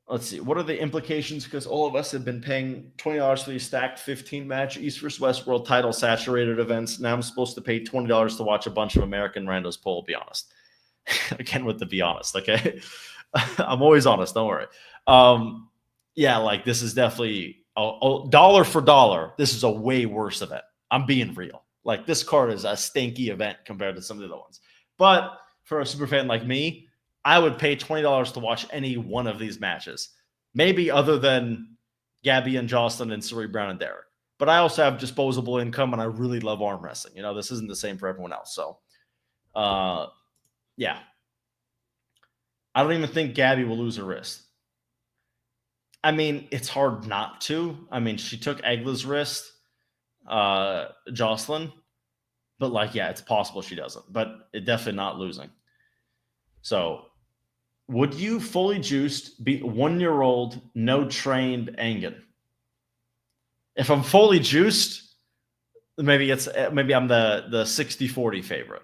Speaker 1: Let's see. What are the implications? Because all of us have been paying $20 for these stacked 15-match East vs. West World title saturated events. Now I'm supposed to pay $20 to watch a bunch of American randos pull, be honest. Again, with the be honest, okay? I'm always honest. Don't worry. Yeah, like, this is definitely dollar for dollar. This is a way worse event. I'm being real. Like, this card is a stinky event compared to some of the other ones. But for a super fan like me, I would pay $20 to watch any one of these matches. Maybe other than Gabby and Jocelyn and Suri Brown and Derek. But I also have disposable income, and I really love arm wrestling. You know, this isn't the same for everyone else. So, yeah. I don't even think Gabby will lose her wrist. I mean, it's hard not to. I mean, she took Egla's wrist, Jocelyn. But, like, yeah, it's possible she doesn't. But it's definitely not losing. So, would you fully juiced beat 1-year-old, no trained Engen? If I'm fully juiced, maybe I'm the 60-40 favorite.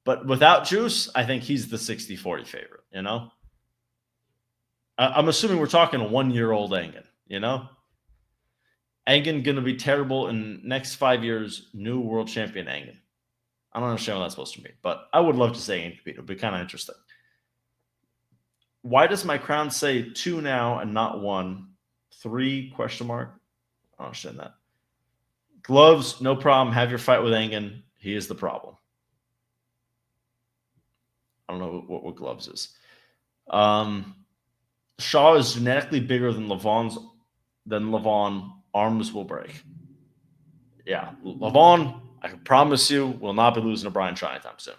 Speaker 1: But without juice, I think he's the 60-40 favorite, you know? I'm assuming we're talking a 1-year-old Engen, you know? Engen going to be terrible in next 5 years, new world champion Engen. I don't understand what that's supposed to mean, but I would love to say Engen compete. It would be kind of interesting. Why does my crown say 2 now and not 1? 3 question mark? I don't understand that. Gloves, no problem. Have your fight with Engen. He is the problem. I don't know what gloves is. Shaw is genetically bigger than Levan. Arms will break. Yeah, Levan, I can promise you, will not be losing to Brian Shaw anytime soon.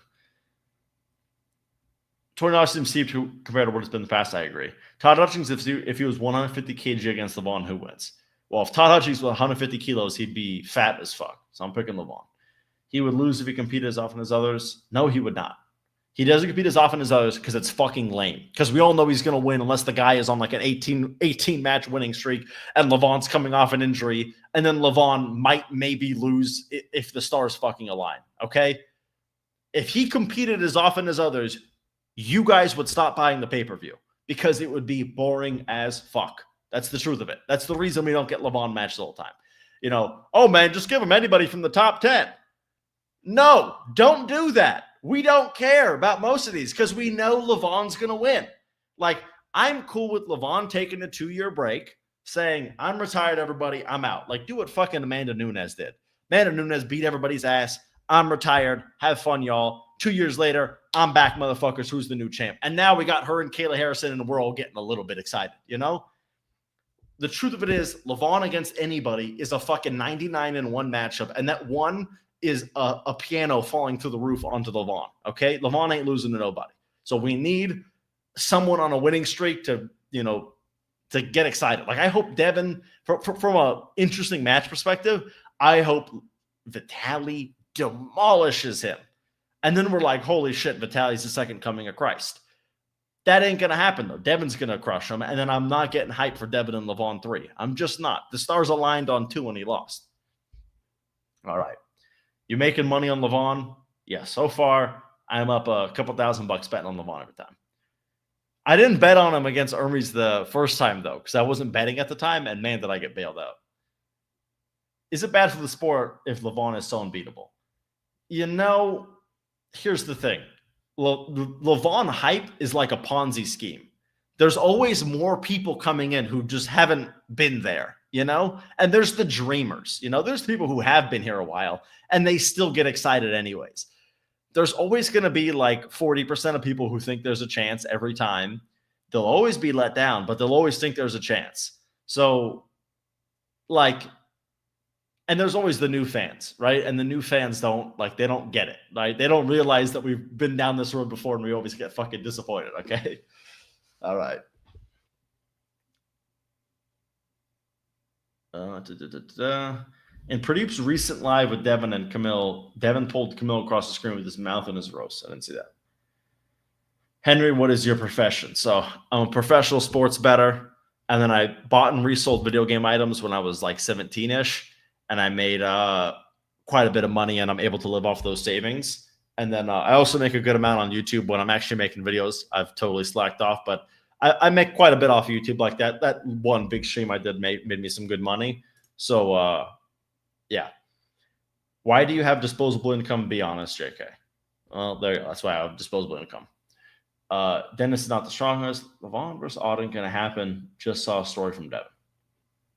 Speaker 1: $20 seems steep compared to what it's been in the past. I agree. Todd Hutchings, if he was 150 kg against Levan, who wins? Well, if Todd Hutchings was 150 kilos, he'd be fat as fuck. So I'm picking Levan. He would lose if he competed as often as others. No, he would not. He doesn't compete as often as others because it's fucking lame. Because we all know he's going to win unless the guy is on like an 18-match winning streak and Levan's coming off an injury. And then Levan might maybe lose if the stars fucking align. Okay? If he competed as often as others, you guys would stop buying the pay-per-view because it would be boring as fuck. That's the truth of it. That's the reason we don't get Levan matches all the time. Oh man, just give him anybody from the top 10. No, don't do that. We don't care about most of these because we know Levan's going to win. Like, I'm cool with Levan taking a 2-year break, saying, I'm retired, everybody, I'm out. Like, do what fucking Amanda Nunes did. Amanda Nunes beat everybody's ass. I'm retired. Have fun, y'all. 2 years later, I'm back, motherfuckers. Who's the new champ? And now we got her and Kayla Harrison, and we're all getting a little bit excited, The truth of it is, Levan against anybody is a fucking 99-1 matchup, and that one is a piano falling through the roof onto Levan, okay? Levan ain't losing to nobody. So we need someone on a winning streak to get excited. Like, I hope Devin, from an interesting match perspective, I hope Vitaly demolishes him. And then we're like, holy shit, Vitaly's the second coming of Christ. That ain't going to happen, though. Devin's going to crush him, and then I'm not getting hyped for Devin and Levan 3. I'm just not. The stars aligned on 2 when he lost. All right. You making money on Levan? Yeah, so far, I'm up a couple $1,000 betting on Levan every time. I didn't bet on him against Hermes the first time, though, because I wasn't betting at the time, and man, did I get bailed out. Is it bad for the sport if Levan is so unbeatable? Here's the thing. Levan hype is like a Ponzi scheme. There's always more people coming in who just haven't been there, And there's the dreamers, There's people who have been here a while, and they still get excited anyways. There's always going to be like 40% of people who think there's a chance every time. They'll always be let down, but they'll always think there's a chance. So, and there's always the new fans, right? And the new fans they don't get it, right? They don't realize that we've been down this road before and we always get fucking disappointed, okay? All right. In Pradeep's recent live with Devin and Camille, Devin pulled Camille across the screen with his mouth in his roast. I didn't see that. Henry, what is your profession? So I'm a professional sports bettor, and then I bought and resold video game items when I was like 17-ish, and I made quite a bit of money, and I'm able to live off those savings. And then I also make a good amount on YouTube when I'm actually making videos. I've totally slacked off, but I make quite a bit off YouTube like that. That one big stream I did made me some good money. So, yeah. Why do you have disposable income? Be honest, JK. Well, there you go. That's why I have disposable income. Dennis is not the strongest. Levan versus Auden going to happen. Just saw a story from Devin.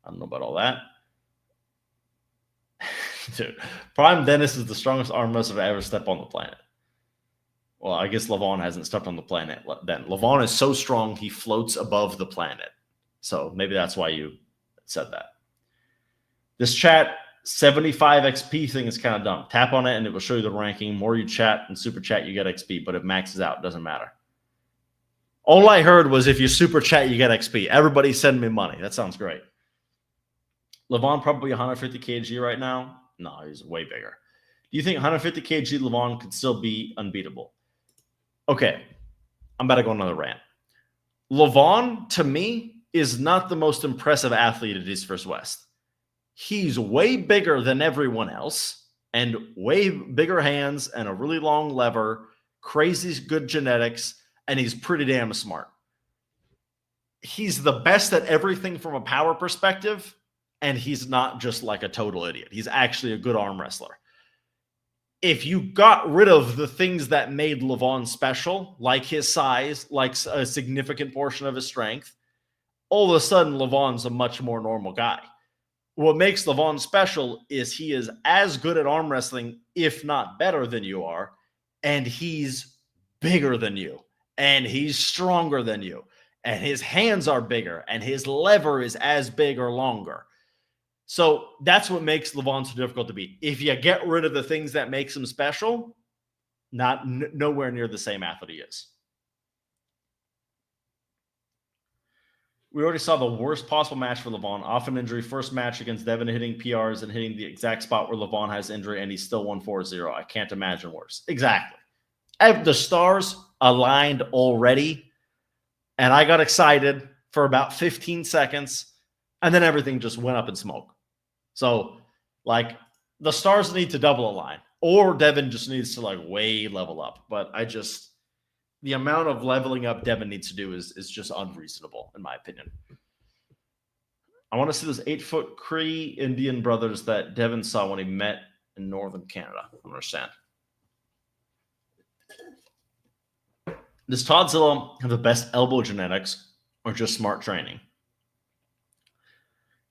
Speaker 1: I don't know about all that. Dude, Prime Dennis is the strongest arm wrestler to ever step on the planet. Well, I guess Levan hasn't stepped on the planet then. Levan is so strong, he floats above the planet. So maybe that's why you said that. This chat 75 XP thing is kind of dumb. Tap on it and it will show you the ranking. More you chat and super chat, you get XP. But if maxes out, it doesn't matter. All I heard was if you super chat, you get XP. Everybody send me money. That sounds great. Levan probably 150 kg right now. No, he's way bigger. Do you think 150 kg Levan could still be unbeatable? Okay, I'm about to go on another rant. Levan, to me, is not the most impressive athlete at East vs. West. He's way bigger than everyone else and way bigger hands and a really long lever, crazy good genetics, and he's pretty damn smart. He's the best at everything from a power perspective, and he's not just like a total idiot. He's actually a good arm wrestler. If you got rid of the things that made Levan special, like his size, like a significant portion of his strength, all of a sudden Levan's a much more normal guy. What makes Levan special is he is as good at arm wrestling, if not better than you are, and he's bigger than you, and he's stronger than you, and his hands are bigger, and his lever is as big or longer. So that's what makes Levan so difficult to beat. If you get rid of the things that makes him special, nowhere near the same athlete he is. We already saw the worst possible match for Levan. Often injury, first match against Devin, hitting PRs and hitting the exact spot where Levan has injury, and he still won 4-0. I can't imagine worse. Exactly. The stars aligned already, and I got excited for about 15 seconds, and then everything just went up in smoke. So, the stars need to double align, or Devin just needs to, way level up. But the amount of leveling up Devin needs to do is just unreasonable, in my opinion. I want to see those 8-foot Cree Indian brothers that Devin saw when he met in northern Canada. I don't understand. Does Toddzilla have the best elbow genetics or just smart training?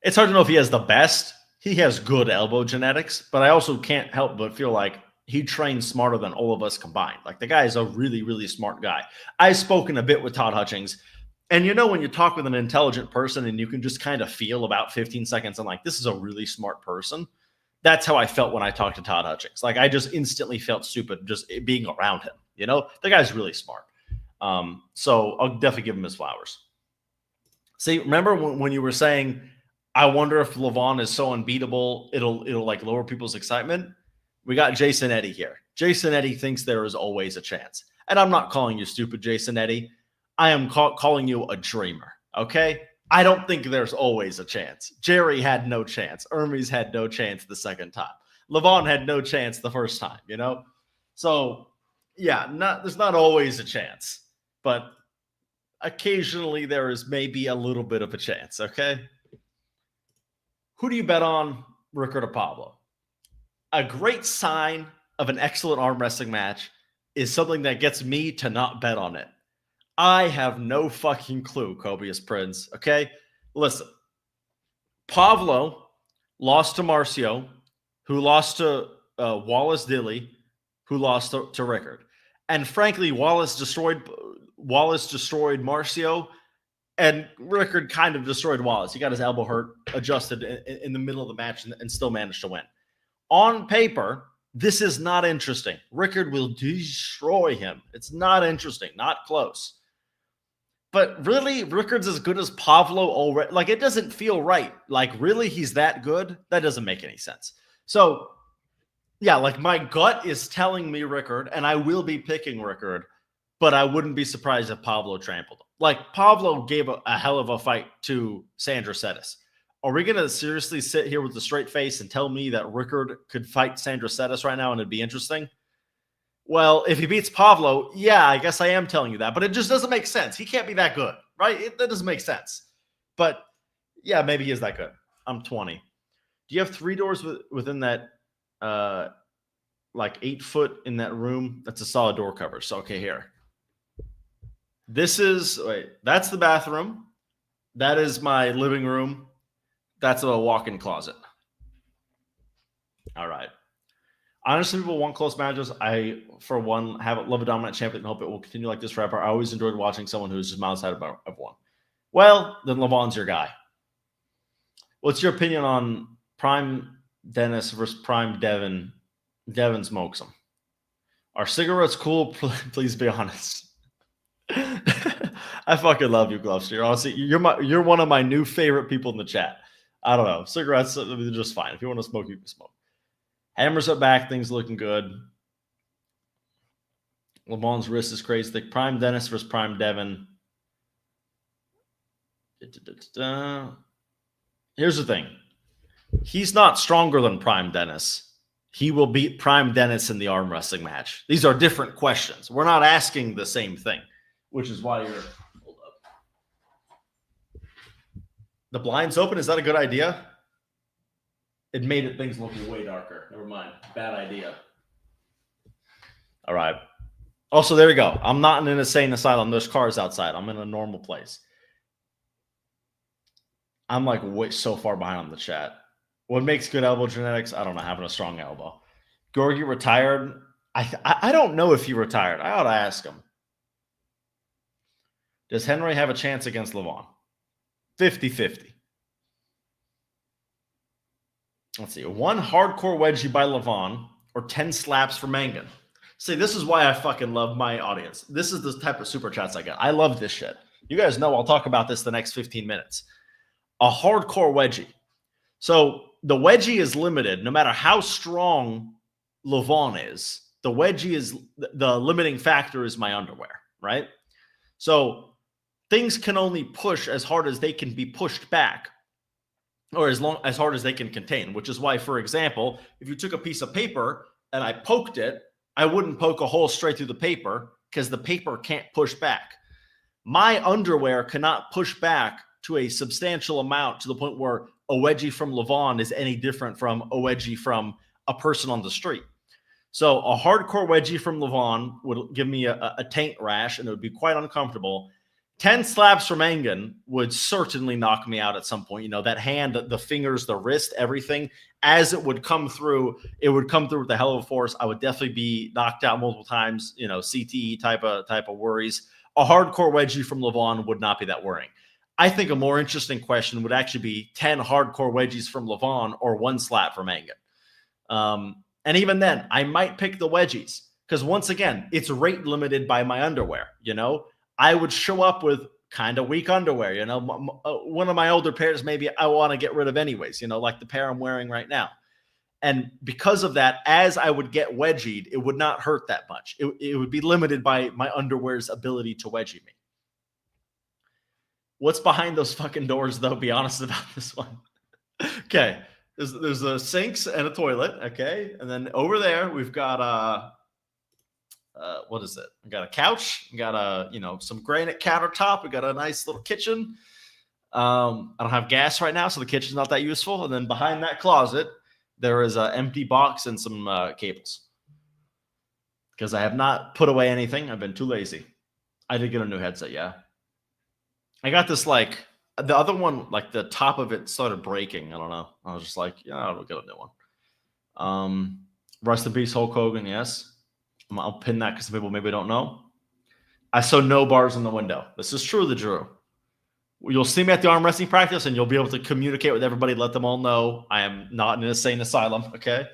Speaker 1: It's hard to know if he has the best. He has good elbow genetics, but I also can't help but feel like he trains smarter than all of us combined. Like, the guy is a really, really smart guy. I've spoken a bit with Todd Hutchings, and you know when you talk with an intelligent person and you can just kind of feel about 15 seconds and like, this is a really smart person. That's how I felt when I talked to Todd Hutchings. Like, I just instantly felt stupid just being around him. You know, the guy's really smart. So I'll definitely give him his flowers. See, remember when you were saying, I wonder if Levan is so unbeatable, it'll like lower people's excitement? We got Jason Eddy here. Jason Eddy thinks there is always a chance. And I'm not calling you stupid, Jason Eddy. I am calling you a dreamer, okay? I don't think there's always a chance. Jerry had no chance. Hermes had no chance the second time. Levan had no chance the first time, you know? So, yeah, there's not always a chance. But occasionally there is maybe a little bit of a chance, okay? Who do you bet on, Rickard or Pablo? A great sign of an excellent arm wrestling match is something that gets me to not bet on it. I have no fucking clue, Cobius Prince, okay? Listen, Pablo lost to Marcio, who lost to Wallace Dilly, who lost to Rickard. And frankly, Wallace destroyed Marcio, and Rickard kind of destroyed Wallace. He got his elbow hurt, adjusted in the middle of the match, and still managed to win. On paper, this is not interesting. Rickard will destroy him. It's not interesting, not close. But really, Rickard's as good as Pablo already. Like, it doesn't feel right. Like, really, he's that good? That doesn't make any sense. So, yeah, like, my gut is telling me Rickard, and I will be picking Rickard, but I wouldn't be surprised if Pablo trampled him. Like, Pablo gave a hell of a fight to Sandra Settis. Are we going to seriously sit here with a straight face and tell me that Rickard could fight Sandra Settis right now and it'd be interesting? Well, if he beats Pablo, yeah, I guess I am telling you that. But it just doesn't make sense. He can't be that good, right? That doesn't make sense. But, yeah, maybe he is that good. I'm 20. Do you have 3 doors within that, like, 8 foot in that room? That's a solid door cover. So, okay, here. That's the bathroom. That is my living room. That's a walk-in closet. All right. Honestly, people want close matches. I, for one, love a dominant champion and hope it will continue like this forever. I always enjoyed watching someone who's just miles ahead of one. Well, then Levan's your guy. What's your opinion on Prime Dennis versus Prime Devin? Devin smokes them. Are cigarettes cool? Please be honest. I fucking love you, Glovester. Honestly, you're one of my new favorite people in the chat. I don't know. Cigarettes are just fine. If you want to smoke, you can smoke. Hammers up back. Things looking good. Levan's wrist is crazy thick. Prime Dennis versus Prime Devin. Here's the thing. He's not stronger than Prime Dennis. He will beat Prime Dennis in the arm wrestling match. These are different questions. We're not asking the same thing, which is why you're... Hold up. The blinds open? Is that a good idea? It made things look way darker. Never mind. Bad idea. All right. Also, there you go. I'm not in an insane asylum. There's cars outside. I'm in a normal place. I'm like so far behind on the chat. What makes good elbow genetics? I don't know. Having a strong elbow. Gorgie retired. I don't know if he retired. I ought to ask him. Does Henry have a chance against Levan? 50-50. Let's see. 1 hardcore wedgie by Levan or 10 slaps for Mangan. See, this is why I fucking love my audience. This is the type of super chats I get. I love this shit. You guys know I'll talk about this the next 15 minutes. A hardcore wedgie. So the wedgie is limited. No matter how strong Levan is, the wedgie is the limiting factor is my underwear, right? So things can only push as hard as they can be pushed back, or as hard as they can contain, which is why, for example, if you took a piece of paper and I poked it, I wouldn't poke a hole straight through the paper because the paper can't push back. My underwear cannot push back to a substantial amount to the point where a wedgie from Levan is any different from a wedgie from a person on the street. So a hardcore wedgie from Levan would give me a taint rash, and it would be quite uncomfortable. 10 slaps from Engen would certainly knock me out at some point. You know, that hand, the fingers, the wrist, everything, as it would come through with a hell of a force. I would definitely be knocked out multiple times, you know, CTE type of worries. A hardcore wedgie from Levan would not be that worrying. I think a more interesting question would actually be 10 hardcore wedgies from Levan or 1 slap from Engen. And even then, I might pick the wedgies because, once again, it's rate limited by my underwear. You know, I would show up with kind of weak underwear. You know, one of my older pairs maybe I want to get rid of anyways, you know, like the pair I'm wearing right now. And because of that, as I would get wedgied, it would not hurt that much. It would be limited by my underwear's ability to wedgie me. What's behind those fucking doors, though? Be honest about this one. Okay. There's a sinks and a toilet, okay? And then over there, we've got what is it? We got a couch, we got some granite countertop, we got a nice little kitchen. I don't have gas right now, so the kitchen's not that useful. And then behind that closet, there is an empty box and some cables. Because I have not put away anything. I've been too lazy. I did get a new headset, yeah. I got this the other one, like the top of it started breaking. I don't know. I was just like, yeah, I'll get a new one. Rest in peace, Hulk Hogan. Yes. I'll pin that because some people maybe don't know. I saw no bars in the window. This is true, the Drew. You'll see me at the arm wrestling practice and you'll be able to communicate with everybody, let them all know I am not in an insane asylum. Okay.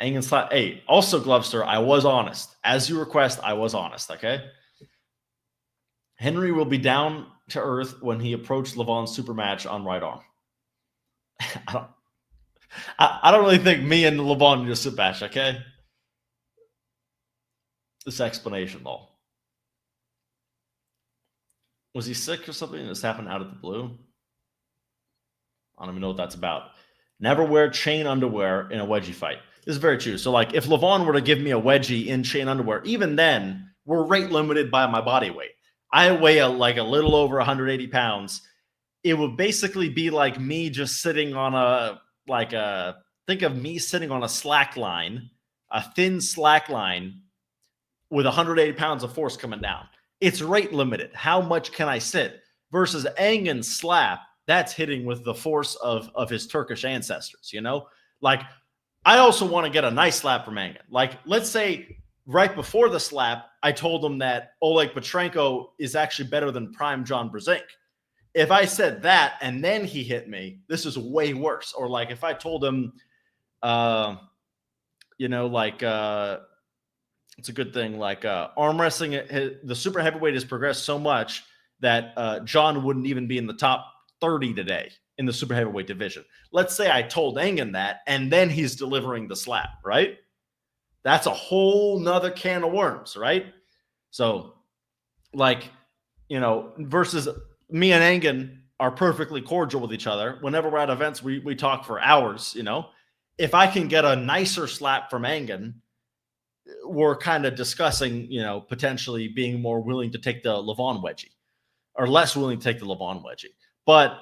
Speaker 1: Hey, also, Glovester, I was honest. As you request, I was honest. Okay. Henry will be down to earth when he approached Levan's super match on right arm. I don't really think me and Levan need a super match, okay? This explanation, though. Was he sick or something? This happened out of the blue? I don't even know what that's about. Never wear chain underwear in a wedgie fight. This is very true. So, like, if Levan were to give me a wedgie in chain underwear, even then, we're rate limited by my body weight. I weigh a little over 180 pounds. It would basically be like me just sitting on think of me sitting on a slack line, a thin slack line with 180 pounds of force coming down. It's rate limited. How much can I sit? Versus Engen's slap, that's hitting with the force of his Turkish ancestors, you know? Like, I also want to get a nice slap from Engen. Like, let's say right before the slap, I told him that Oleg Petrenko is actually better than Prime John Brzezinski. If I said that and then he hit me, this is way worse. Or like if I told him, it's a good thing. Like arm wrestling, the super heavyweight has progressed so much that John wouldn't even be in the top 30 today in the super heavyweight division. Let's say I told Engen that, and then he's delivering the slap, right? That's a whole nother can of worms, right? So, versus me and Engen are perfectly cordial with each other. Whenever we're at events, we talk for hours, you know. If I can get a nicer slap from Engen, we're kind of discussing, potentially being more willing to take the Levan wedgie or less willing to take the Levan wedgie. But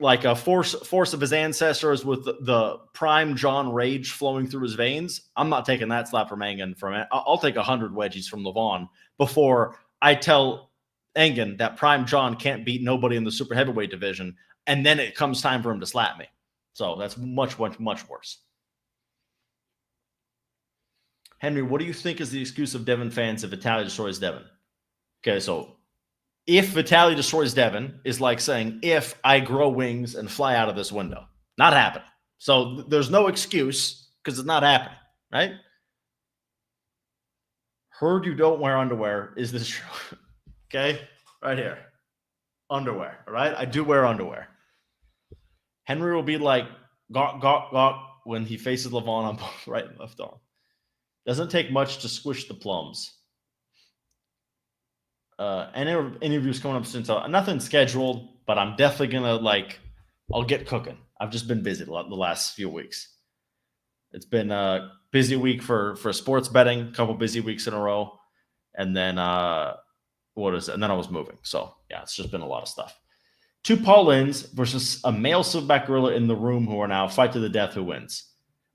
Speaker 1: like a force of his ancestors with the prime John rage flowing through his veins, I'm not taking that slap from Engen. I'll take 100 wedgies from Levan before I tell Engen that prime John can't beat nobody in the super heavyweight division, and then it comes time for him to slap me. So that's much, much, much worse. Henry, what do you think is the excuse of Devin fans if Vitaly destroys Devin? Okay, so if Vitaly destroys Devin is like saying, if I grow wings and fly out of this window. Not happening. So there's no excuse because it's not happening, right? Heard you don't wear underwear. Is this true? Okay, right here. Underwear, all right? I do wear underwear. Henry will be like, gawk, gawk, gawk, when he faces Levan on both right and left arm. Doesn't take much to squish the plums. Any interviews coming up soon. So nothing scheduled, but I'm definitely gonna I'll get cooking. I've just been busy the last few weeks. It's been a busy week for sports betting, a couple busy weeks in a row, and then what is it? And then I was moving. So yeah, it's just been a lot of stuff. 2 Paul Lynns versus a male silverback gorilla in the room who are now fight to the death who wins.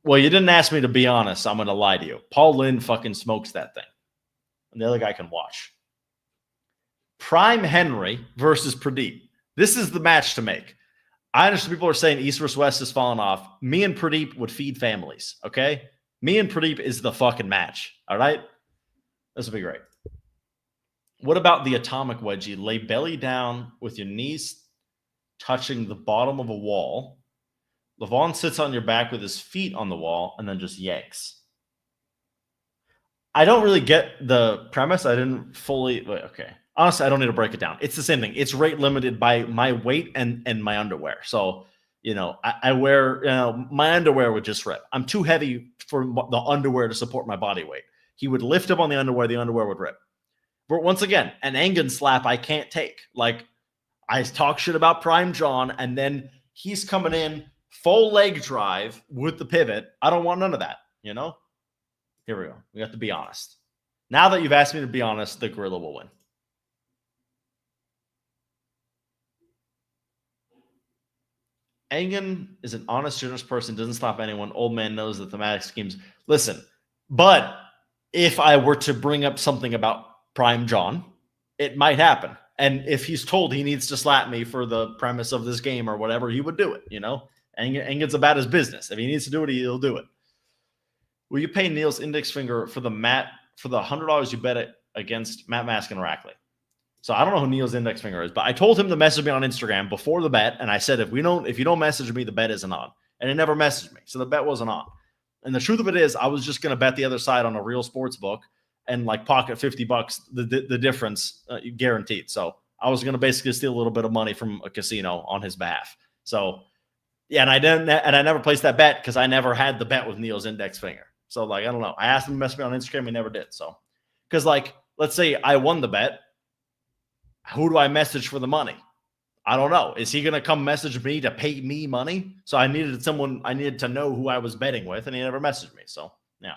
Speaker 1: Well, you didn't ask me to be honest. I'm going to lie to you. Paul Lynn fucking smokes that thing. And the other guy can watch. Prime Henry versus Pradeep. This is the match to make. I understand people are saying East versus West has fallen off. Me and Pradeep would feed families, okay? Me and Pradeep is the fucking match, all right? This will be great. What about the atomic wedgie? Lay belly down with your knees touching the bottom of a wall. Levan sits on your back with his feet on the wall and then just yanks. I don't really get the premise. I didn't fully. Okay. Honestly, I don't need to break it down. It's the same thing. It's rate limited by my weight and my underwear. So, I wear, my underwear would just rip. I'm too heavy for the underwear to support my body weight. He would lift up on the underwear would rip. But once again, an Engen slap I can't take. Like, I talk shit about Prime John, and then he's coming in full leg drive with the pivot. I don't want none of that, Here we go. We have to be honest. Now that you've asked me to be honest, the gorilla will win. Engen is an honest, generous person, doesn't stop anyone. Old man knows the thematic schemes. Listen, but if I were to bring up something about Prime John, it might happen. And if he's told he needs to slap me for the premise of this game or whatever, he would do it, Engen's about his business. If he needs to do it, he'll do it. Will you pay Neil's index finger for the $100 you bet it against Matt Mask and Rackley? So I don't know who Neil's index finger is, but I told him to message me on Instagram before the bet, and I said if you don't message me, the bet isn't on. And he never messaged me, so the bet wasn't on. And the truth of it is, I was just going to bet the other side on a real sports book and like pocket $50, the difference guaranteed. So I was going to basically steal a little bit of money from a casino on his behalf. So yeah, and I never placed that bet because I never had the bet with Neil's index finger. So like I don't know. I asked him to message me on Instagram, he never did. So because like let's say I won the bet. Who do I message for the money? I don't know. Is he going to come message me to pay me money? So I needed to know who I was betting with, and he never messaged me. So, yeah.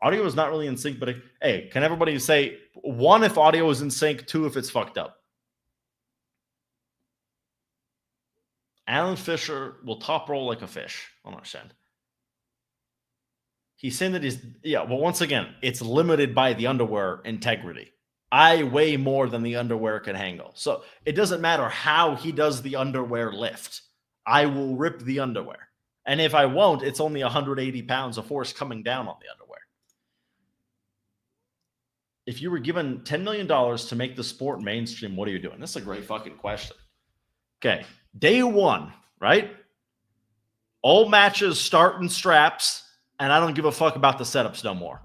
Speaker 1: Audio is not really in sync, but hey, can everybody say, 1, if audio is in sync, 2, if it's fucked up? Alan Fisher will top roll like a fish. I don't understand. He's saying that well, once again, it's limited by the underwear integrity. I weigh more than the underwear can handle. So it doesn't matter how he does the underwear lift. I will rip the underwear. And if I won't, it's only 180 pounds of force coming down on the underwear. If you were given $10 million to make the sport mainstream, what are you doing? That's a great fucking question. Okay. Day 1, right? All matches start in straps, and I don't give a fuck about the setups no more.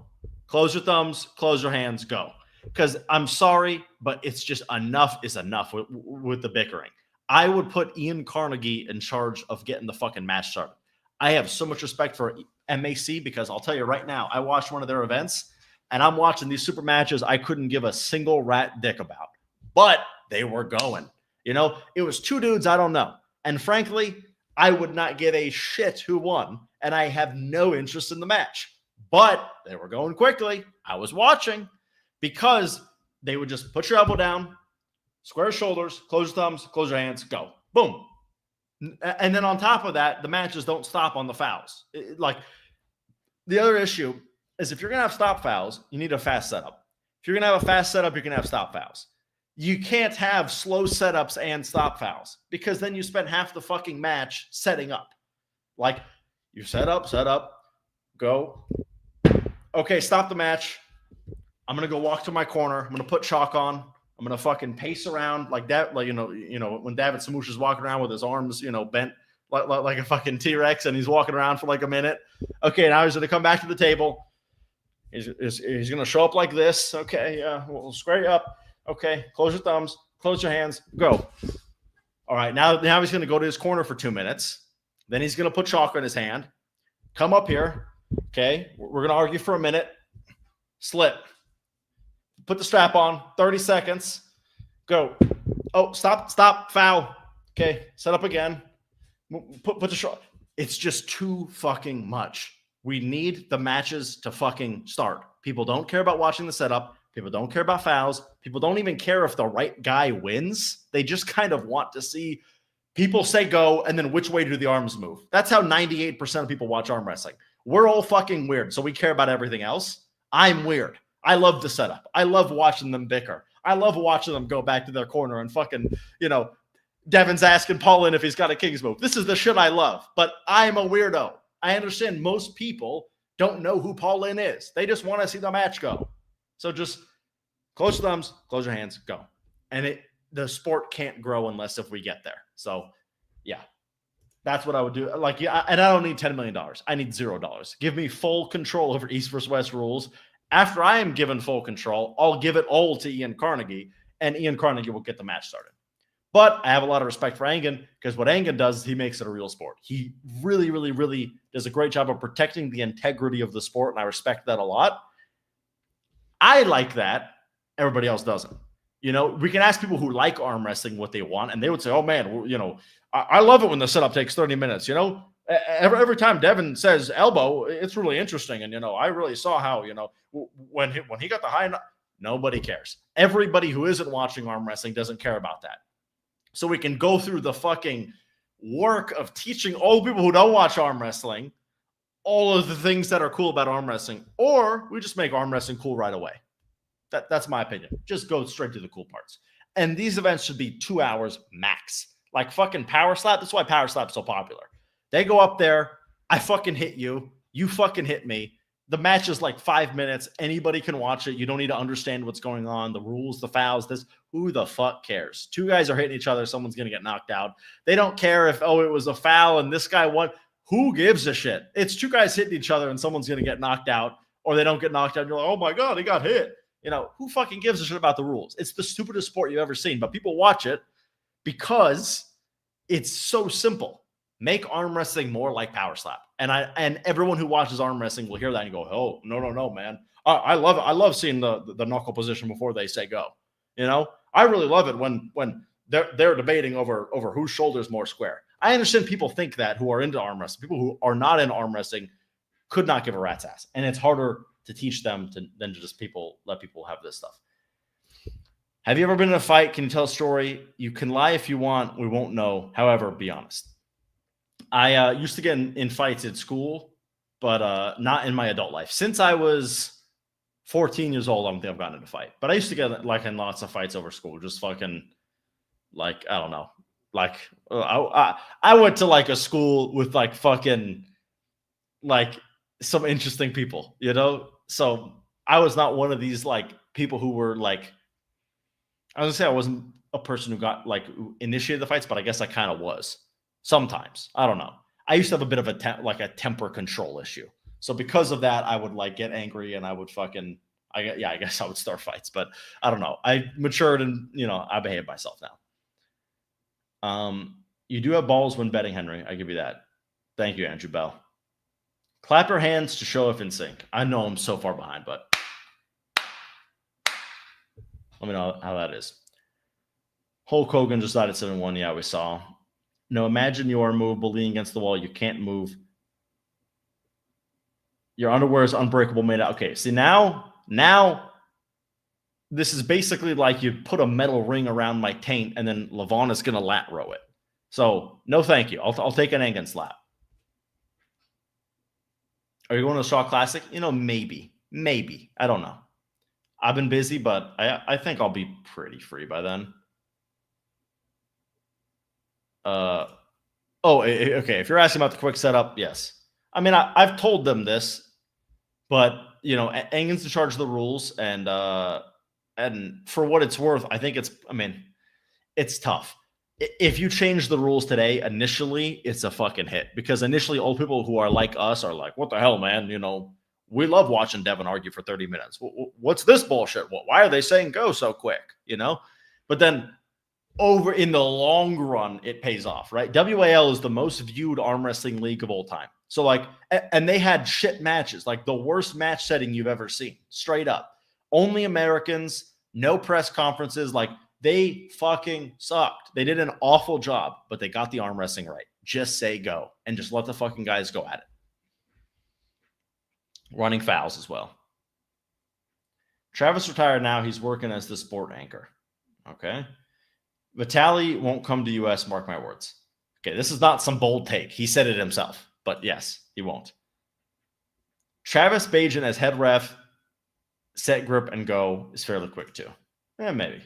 Speaker 1: Close your thumbs, close your hands, go. Because I'm sorry, but it's just enough is enough with the bickering. I would put Ian Carnegie in charge of getting the fucking match started. I have so much respect for MAC because I'll tell you right now, I watched one of their events and I'm watching these super matches I couldn't give a single rat dick about. But they were going. It was 2 dudes I don't know. And frankly, I would not give a shit who won. And I have no interest in the match. But they were going quickly. I was watching. Because they would just put your elbow down, square your shoulders, close your thumbs, close your hands, go. Boom. And then on top of that, the matches don't stop on the fouls. Like, the other issue is if you're going to have stop fouls, you need a fast setup. If you're going to have a fast setup, you're going to have stop fouls. You can't have slow setups and stop fouls because then you spend half the fucking match setting up. Like, you set up, go. Okay, stop the match. I'm going to go walk to my corner. I'm going to put chalk on. I'm going to fucking pace around like that. Like, when David Samouche is walking around with his arms, bent like a fucking T-Rex and he's walking around for like a minute. Okay, now he's going to come back to the table. He's going to show up like this. Okay, yeah, we'll square you up. Okay, close your thumbs, close your hands, go. All right, now he's going to go to his corner for 2 minutes. Then he's going to put chalk on his hand. Come up here. Okay, we're going to argue for a minute. Slip. Put the strap on, 30 seconds, go. Oh, stop, foul. Okay, set up again. Put the shot. It's just too fucking much. We need the matches to fucking start. People don't care about watching the setup. People don't care about fouls. People don't even care if the right guy wins. They just kind of want to see people say go and then which way do the arms move. That's how 98% of people watch arm wrestling. We're all fucking weird, so we care about everything else. I'm weird. I love the setup. I love watching them bicker. I love watching them go back to their corner and fucking, Devin's asking Paulin if he's got a King's move. This is the shit I love, but I'm a weirdo. I understand most people don't know who Paulin is. They just want to see the match go. So just close your thumbs, close your hands, go. And the sport can't grow unless if we get there. So, yeah, that's what I would do. And I don't need $10 million. I need $0. Give me full control over East versus West rules. After I am given full control, I'll give it all to Ian Carnegie, and Ian Carnegie will get the match started. But I have a lot of respect for Angan, because what Angan does is he makes it a real sport. He really, really, really does a great job of protecting the integrity of the sport, and I respect that a lot. I like that. Everybody else doesn't. We can ask people who like arm wrestling what they want, and they would say, oh, man, I love it when the setup takes 30 minutes. Every time Devin says elbow, it's really interesting. And, I really saw how, when he got the high, nobody cares. Everybody who isn't watching arm wrestling doesn't care about that. So we can go through the fucking work of teaching all people who don't watch arm wrestling all of the things that are cool about arm wrestling, or we just make arm wrestling cool right away. That's my opinion. Just go straight to the cool parts. And these events should be 2 hours max. Like fucking Power Slap. That's why Power Slap's so popular. They go up there. I fucking hit you. You fucking hit me. The match is like 5 minutes. Anybody can watch it. You don't need to understand what's going on. The rules, the fouls, this. Who the fuck cares? Two guys are hitting each other. Someone's going to get knocked out. They don't care if, it was a foul and this guy won. Who gives a shit? It's two guys hitting each other and someone's going to get knocked out, or they don't get knocked out. And you're like, oh my God, he got hit. Who fucking gives a shit about the rules? It's the stupidest sport you've ever seen, but people watch it because it's so simple. Make arm wrestling more like Power Slap. And everyone who watches arm wrestling will hear that and go, oh, no, man. I love it. I love seeing the knuckle position before they say go. I really love it when they're debating over whose shoulder is more square. I understand people think that who are into arm wrestling. People who are not in arm wrestling could not give a rat's ass. And it's harder to teach them than to just let people have this stuff. Have you ever been in a fight? Can you tell a story? You can lie if you want. We won't know. However, be honest. I used to get in fights at school, but not in my adult life. Since I was 14 years old, I don't think I've gotten in a fight. But I used to get in lots of fights over school. Just fucking, I don't know. I went to a school with fucking some interesting people, So I was not one of these people who were I was gonna say I wasn't a person who got who initiated the fights, but I guess I kind of was sometimes. I don't know. I used to have a bit of a temper control issue. So because of that, I would get angry and I would fucking, I guess I would start fights, but I don't know. I matured and, I behave myself now. You do have balls when betting, Henry. I give you that. Thank you, Andrew Bell. Clap your hands to show if in sync. I know I'm so far behind, but let me know how that is. Hulk Hogan just died at 7-1. Yeah, we saw. No, imagine you are immovable, leaning against the wall. You can't move. Your underwear is unbreakable, made out. Okay, see, now this is basically like you put a metal ring around my taint and then Levan is going to lat row it. So, no thank you. I'll take an Angan slap. Are you going to the Shaw Classic? Maybe. I don't know. I've been busy, but I think I'll be pretty free by then. Okay. If you're asking about the quick setup, yes. I mean, I've told them this, but Angan's in charge of the rules, and for what it's worth, I think it's tough. If you change the rules today, initially it's a fucking hit, because initially old people who are like us are like, what the hell, man? We love watching Devin argue for 30 minutes. What's this bullshit? Why are they saying go so quick? But then over in the long run, it pays off, right? WAL is the most viewed arm wrestling league of all time. So and they had shit matches, the worst match setting you've ever seen, straight up. Only Americans, no press conferences, they fucking sucked. They did an awful job, but they got the arm wrestling right. Just say go and just let the fucking guys go at it. Running fouls as well. Travis retired now. He's working as the sport anchor. Okay. Vitaly won't come to U.S., mark my words. Okay, this is not some bold take. He said it himself. But yes, he won't. Travis Bajan as head ref, set grip and go is fairly quick too. Maybe.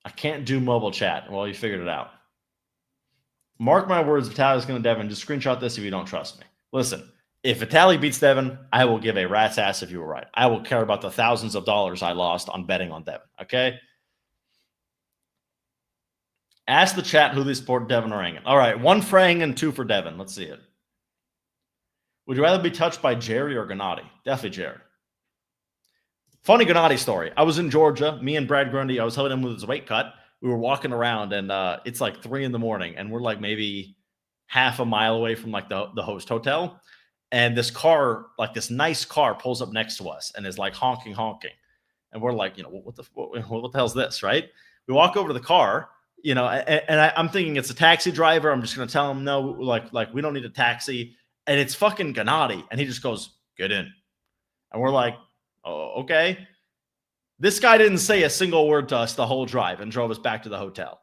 Speaker 1: I can't do mobile chat. Well, you figured it out. Mark my words, Vitaly's going to Devin. Just screenshot this if you don't trust me. Listen, if Vitaly beats Devin, I will give a rat's ass if you were right. I will care about the thousands of dollars I lost on betting on Devin, okay? Ask the chat who they support, Devin or Engen. All right, 1 for Engen, 2 for Devin. Let's see it. Would you rather be touched by Jerry or Gennady? Definitely Jerry. Funny Gennady story. I was in Georgia. Me and Brad Grundy, I was helping him with his weight cut. We were walking around, and it's like 3 in the morning, and we're like maybe half a mile away from like the host hotel. And this car, like this nice car, pulls up next to us and is like honking. And we're like, what the hell's this, right? We walk over to the car, and I'm thinking it's a taxi driver. I'm just going to tell him, no, like we don't need a taxi. And it's fucking Gennady. And he just goes, get in. And we're like, oh, okay. This guy didn't say a single word to us the whole drive and drove us back to the hotel.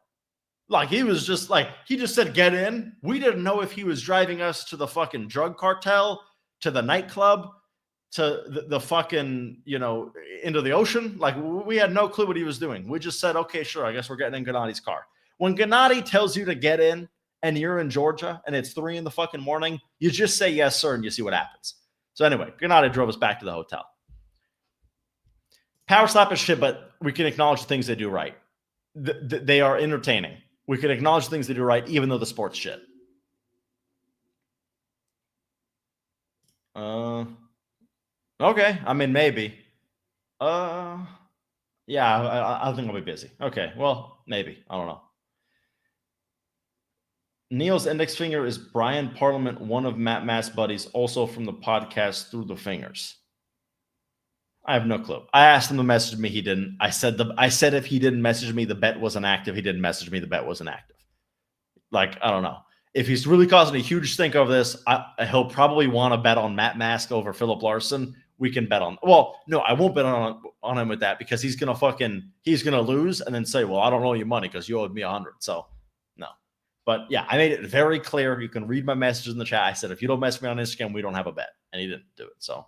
Speaker 1: Like, he was just like, he just said, get in. We didn't know if he was driving us to the fucking drug cartel, to the nightclub, to the fucking, into the ocean. Like, we had no clue what he was doing. We just said, okay, sure, I guess we're getting in Gennady's car. When Gennady tells you to get in and you're in Georgia and it's 3 in the fucking morning, you just say yes, sir, and you see what happens. So anyway, Gennady drove us back to the hotel. Power slap is shit, but we can acknowledge the things they do right. They are entertaining. We can acknowledge the things they do right, even though the sport's shit. Okay. I mean, maybe. Yeah, I think I'll be busy. Okay. Well, maybe. I don't know. Neil's index finger is Brian Parliament, one of Matt Mass' buddies, also from the podcast Through the Fingers. I have no clue. I asked him to message me. He didn't. I said if he didn't message me, the bet wasn't active. He didn't message me. The bet wasn't active. Like, I don't know. If he's really causing a huge stink over this, he'll probably want to bet on Matt Mask over Philip Larson. We can bet on. Well, no, I won't bet on him with that because he's gonna lose and then say, well, I don't owe you money because you owed me 100. So no. But yeah, I made it very clear. You can read my messages in the chat. I said, if you don't message me on Instagram, we don't have a bet, and he didn't do it. So.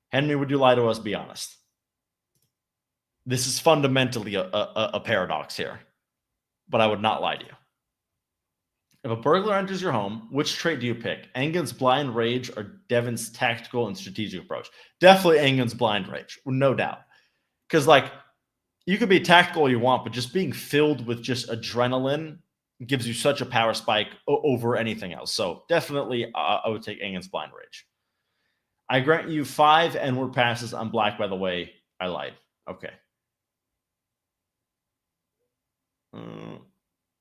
Speaker 1: Henry, would you lie to us? Be honest. This is fundamentally a paradox here, but I would not lie to you. If a burglar enters your home, which trait do you pick? Engen's blind rage or Devin's tactical and strategic approach? Definitely Engen's blind rage, no doubt. Because, like, you could be tactical all you want, but just being filled with just adrenaline gives you such a power spike over anything else. So definitely I would take Engen's blind rage. I grant you 5 N-word passes. I'm black, by the way. I lied. Okay.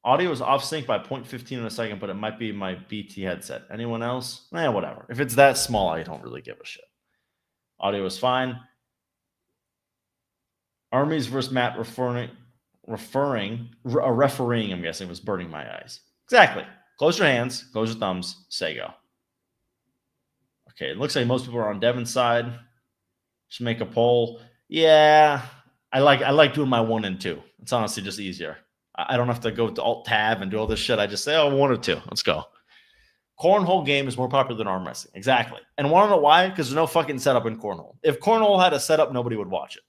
Speaker 1: Audio is off sync by 0.15 in a second, but it might be my BT headset. Anyone else? Whatever. If it's that small, I don't really give a shit. Audio is fine. Armies versus Matt referring, I'm guessing, was burning my eyes. Exactly. Close your hands, close your thumbs, say go. Okay, it looks like most people are on Devin's side. Should make a poll. Yeah, I like doing my 1 and 2. It's honestly just easier. I don't have to go to Alt-Tab and do all this shit. I just say, 1 or 2. Let's go. Cornhole game is more popular than arm wrestling. Exactly. And want to know why? Because there's no fucking setup in cornhole. If cornhole had a setup, nobody would watch it.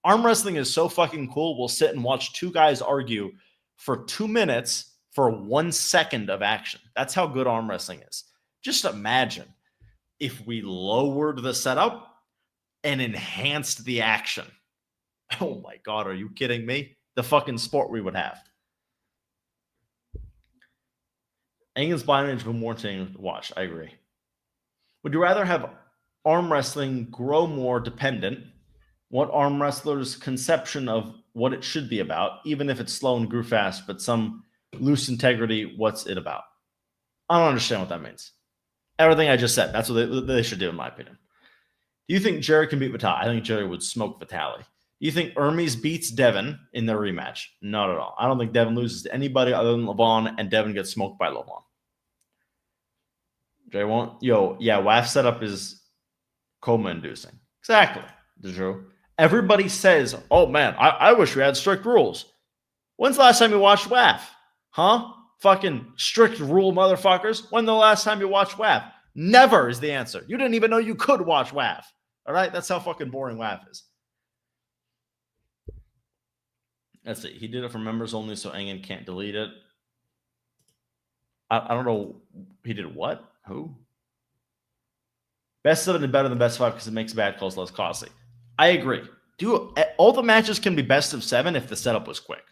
Speaker 1: Arm wrestling is so fucking cool. We'll sit and watch 2 guys argue for 2 minutes for 1 second of action. That's how good arm wrestling is. Just imagine if we lowered the setup and enhanced the action. Oh my God, are you kidding me? The fucking sport we would have. Engen's blind range been more entertaining to watch. I agree. Would you rather have arm wrestling grow more dependent? What arm wrestlers' conception of what it should be about, even if it's slow and grew fast, but some loose integrity, what's it about? I don't understand what that means. Everything I just said, that's what they should do, in my opinion. Do you think Jerry can beat Vitaly? I think Jerry would smoke Vitaly. Do you think Hermes beats Devin in their rematch? Not at all. I don't think Devin loses to anybody other than Levan, and Devin gets smoked by Levan. Jerry won't. WAF setup is coma-inducing. Exactly. Drew. Everybody says, oh man, I wish we had strict rules. When's the last time you watched WAF? Huh? Fucking strict rule motherfuckers. When the last time you watched WAF? Never is the answer. You didn't even know you could watch WAF. All right? That's how fucking boring WAF is. Let's see. He did it for members only, so Engen can't delete it. I don't know. He did what? Who? Best 7 is better than best 5 because it makes bad calls less costly. I agree. All the matches can be best of 7 if the setup was quick.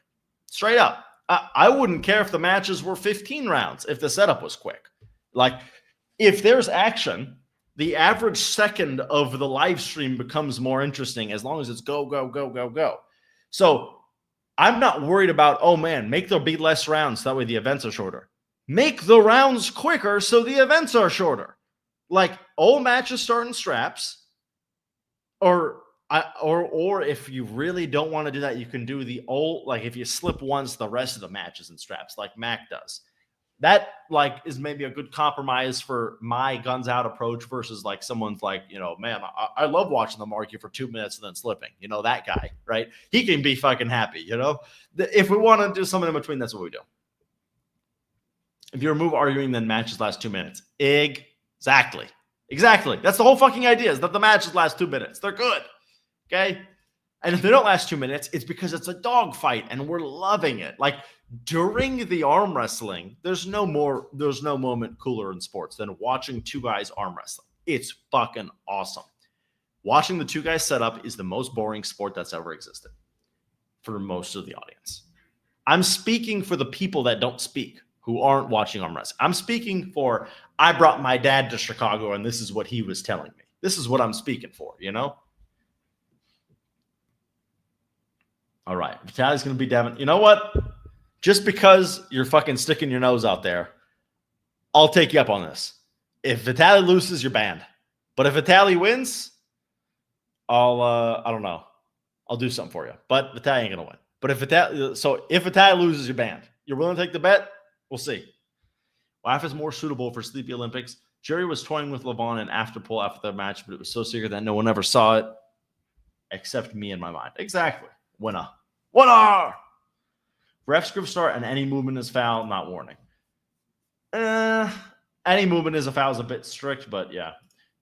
Speaker 1: Straight up. I wouldn't care if the matches were 15 rounds if the setup was quick. Like, if there's action, the average second of the live stream becomes more interesting as long as it's go, go, go, go, go. So I'm not worried about, oh man, make there be less rounds. That way the events are shorter. Make the rounds quicker so the events are shorter. Like, all matches start in straps. Or if you really don't want to do that, you can do the old, like if you slip once, the rest of the matches in straps, like Mac does. That like is maybe a good compromise for my guns out approach versus like someone's like, you know, man, I love watching them argue for 2 minutes and then slipping. You know, that guy, right? He can be fucking happy, you know? If we want to do something in between, that's what we do. If you remove arguing, then matches last 2 minutes. Exactly. That's the whole fucking idea, is that the matches last 2 minutes. They're good. Okay? And if they don't last 2 minutes, it's because it's a dogfight and we're loving it. Like, during the arm wrestling, there's no moment cooler in sports than watching two guys arm wrestling. It's fucking awesome. Watching the two guys set up is the most boring sport that's ever existed for most of the audience. I'm speaking for the people that don't speak, who aren't watching arm wrestling. I'm speaking for, I brought my dad to Chicago and this is what he was telling me. This is what I'm speaking for, you know? All right. Vitaly's going to be Devin. You know what? Just because you're fucking sticking your nose out there, I'll take you up on this. If Vitaly loses, you're banned. But if Vitaly wins, I don't know. I'll do something for you. But Vitaly ain't going to win. But if Vitaly loses, you're banned. You're willing to take the bet? We'll see. WAF is more suitable for Sleepy Olympics. Jerry was toying with Levan and Afterpool after the match, but it was so secret that no one ever saw it except me in my mind. Exactly. Winner. Ref script start and any movement is foul, not warning. Any movement is a foul is a bit strict, but yeah.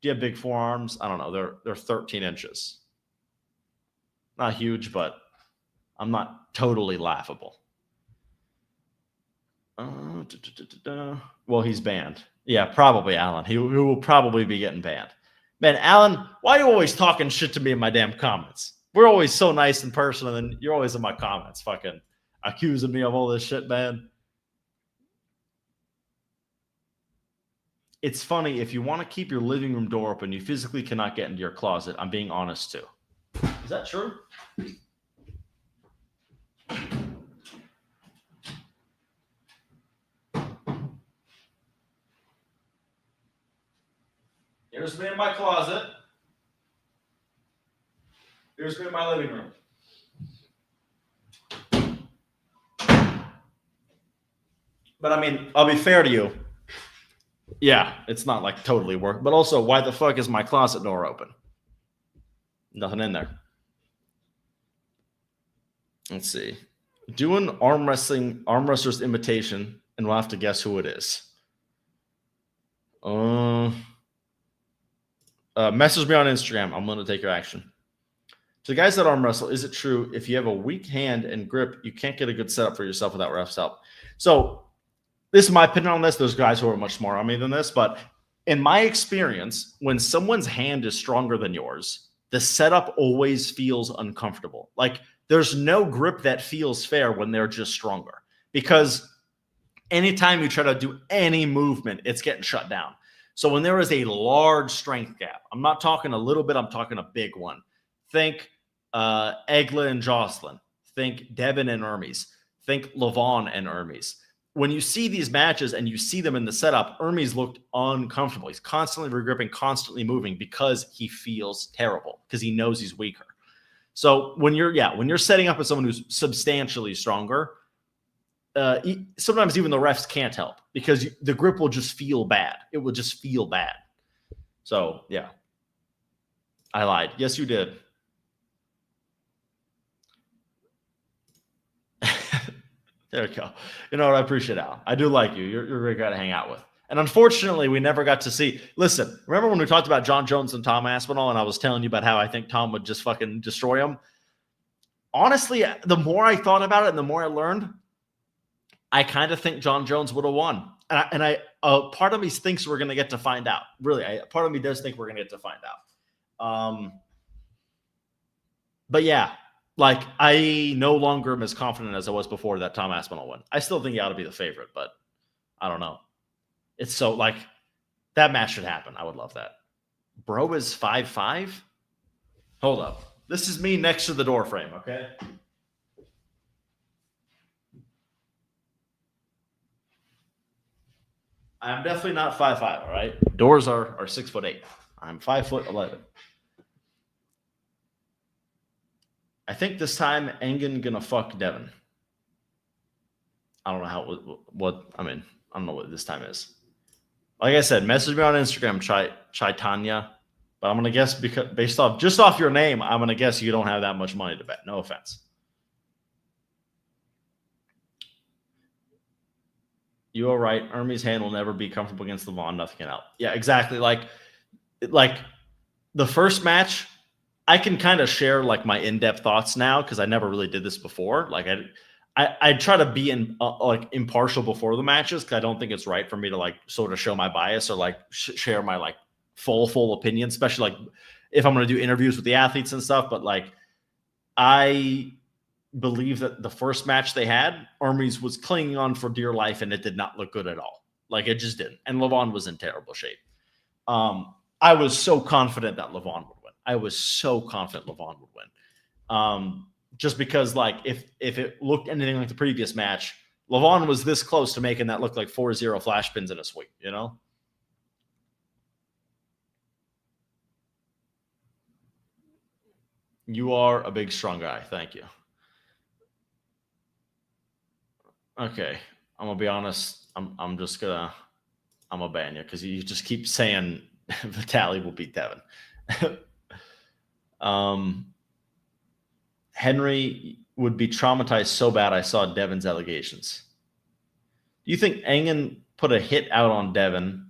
Speaker 1: Do you have big forearms? I don't know. They're 13 inches. Not huge, but I'm not totally laughable. Well, he's banned. Yeah, probably Alan. He will probably be getting banned. Man, Alan, why are you always talking shit to me in my damn comments? We're always so nice in person, and then you're always in my comments fucking accusing me of all this shit, man. It's funny, if you want to keep your living room door open, you physically cannot get into your closet. I'm being honest, too. Is that true? Here's me in my closet. Here's me in my living room. But I mean, I'll be fair to you. Yeah, it's not like totally work. But also, why the fuck is my closet door open? Nothing in there. Let's see. Do an arm wrestler's imitation, and we'll have to guess who it is. Message me on Instagram. I'm going to take your action. So, guys that arm wrestle, is it true if you have a weak hand and grip, you can't get a good setup for yourself without ref's help? So, this is my opinion on this. There's guys who are much smarter on me than this, but in my experience, when someone's hand is stronger than yours, the setup always feels uncomfortable. Like, there's no grip that feels fair when they're just stronger, because anytime you try to do any movement, it's getting shut down. So when there is a large strength gap, I'm not talking a little bit, I'm talking a big one. Think Egla and Jocelyn. Think Devin and Hermes. Think Levan and Hermes. When you see these matches and you see them in the setup, Hermes looked uncomfortable. He's constantly regripping, constantly moving because he feels terrible, because he knows he's weaker. So when you're setting up with someone who's substantially stronger, sometimes even the refs can't help because the grip will just feel bad. It will just feel bad. So, yeah. I lied. Yes, you did. There we go. You know what? I appreciate it, Al. I do like you. You're a great guy to hang out with. And unfortunately, we never got to see. Listen, remember when we talked about John Jones and Tom Aspinall, and I was telling you about how I think Tom would just fucking destroy him? Honestly, the more I thought about it and the more I learned, I kind of think John Jones would have won. And I part of me thinks we're going to get to find out. Really, part of me does think we're going to get to find out. But yeah, like I no longer am as confident as I was before that Tom Aspinall won. I still think he ought to be the favorite, but I don't know. It's so like that match should happen. I would love that. Bro is 5'5". Hold up. This is me next to the door frame, okay? I'm definitely not 5'5", all right? Doors are 6'8". I'm 5'11". I think this time Engen gonna fuck Devin. I don't know what I mean. I don't know what this time is. Like I said, message me on Instagram, Chaitanya. But I'm gonna guess because based off your name, I'm gonna guess you don't have that much money to bet. No offense. You are right. Ermi's hand will never be comfortable against Levan. Nothing can help. Yeah, exactly. Like the first match, I can kind of share like my in-depth thoughts now because I never really did this before. Like I try to be like impartial before the matches because I don't think it's right for me to like sort of show my bias or like share my like full opinion, especially like if I'm going to do interviews with the athletes and stuff. But like I believe that the first match they had, Armies was clinging on for dear life, and it did not look good at all. Like it just didn't. And Levan was in terrible shape. I was so confident that Levan would win. I was so confident Levan would win. Just because, like, if it looked anything like the previous match, Levan was this close to making that look like 4-0 flash pins in a sweep, you know? You are a big, strong guy. Thank you. Okay. I'm going to be honest. I'm gonna ban you because you just keep saying Vitaly will beat Devin. Henry would be traumatized so bad I saw Devin's allegations. Do you think Engen put a hit out on Devin?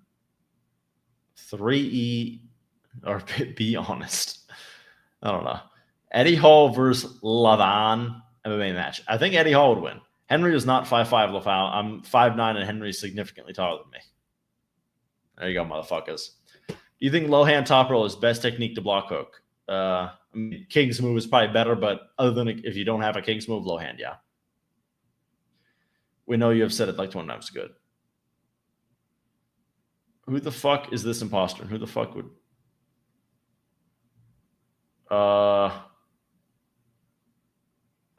Speaker 1: 3E, or be honest. I don't know. Eddie Hall versus Levan MMA match. I think Eddie Hall would win. Henry is not 5'5", Levan. I'm 5'9", and Henry is significantly taller than me. There you go, motherfuckers. Do you think low hand top roll is best technique to block hook? I mean, King's move is probably better, but other than if you don't have a King's move, low hand, yeah. We know you have said it like 20 times. Good. Who the fuck is this imposter? Who the fuck would?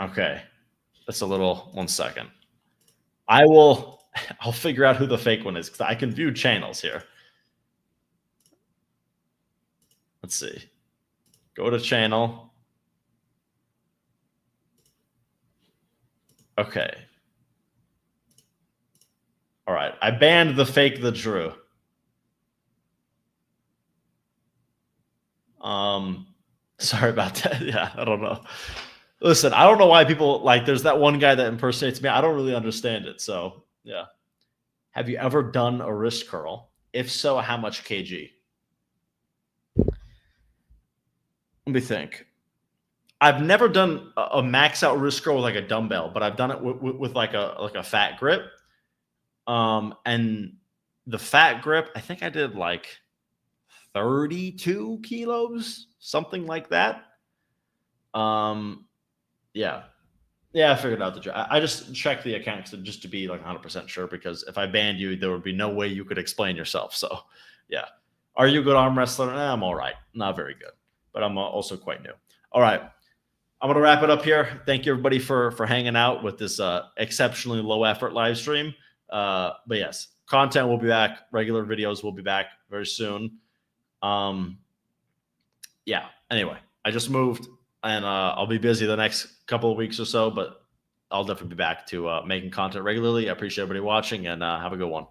Speaker 1: Okay. That's a little, 1 second. I'll figure out who the fake one is because I can view channels here. Let's see. Go to channel. Okay. All right. I banned the fake the Drew. Sorry about that. Yeah, I don't know. Listen, I don't know why people like there's that one guy that impersonates me. I don't really understand it. So yeah. Have you ever done a wrist curl? If so, how much kg? Let me think. I've never done a max out wrist curl with like a dumbbell, but I've done it with like a fat grip. And the fat grip, I think I did like 32 kilos, something like that. Yeah. I figured out I just checked the account just to be like 100% sure, because if I banned you, there would be no way you could explain yourself. So yeah. Are you a good arm wrestler? I'm all right. Not very good, but I'm also quite new. All right. I'm going to wrap it up here. Thank you everybody for hanging out with this exceptionally low effort live stream. But yes, content will be back. Regular videos will be back very soon. Yeah. Anyway, I just moved and I'll be busy the next couple of weeks or so, but I'll definitely be back to making content regularly. I appreciate everybody watching and have a good one.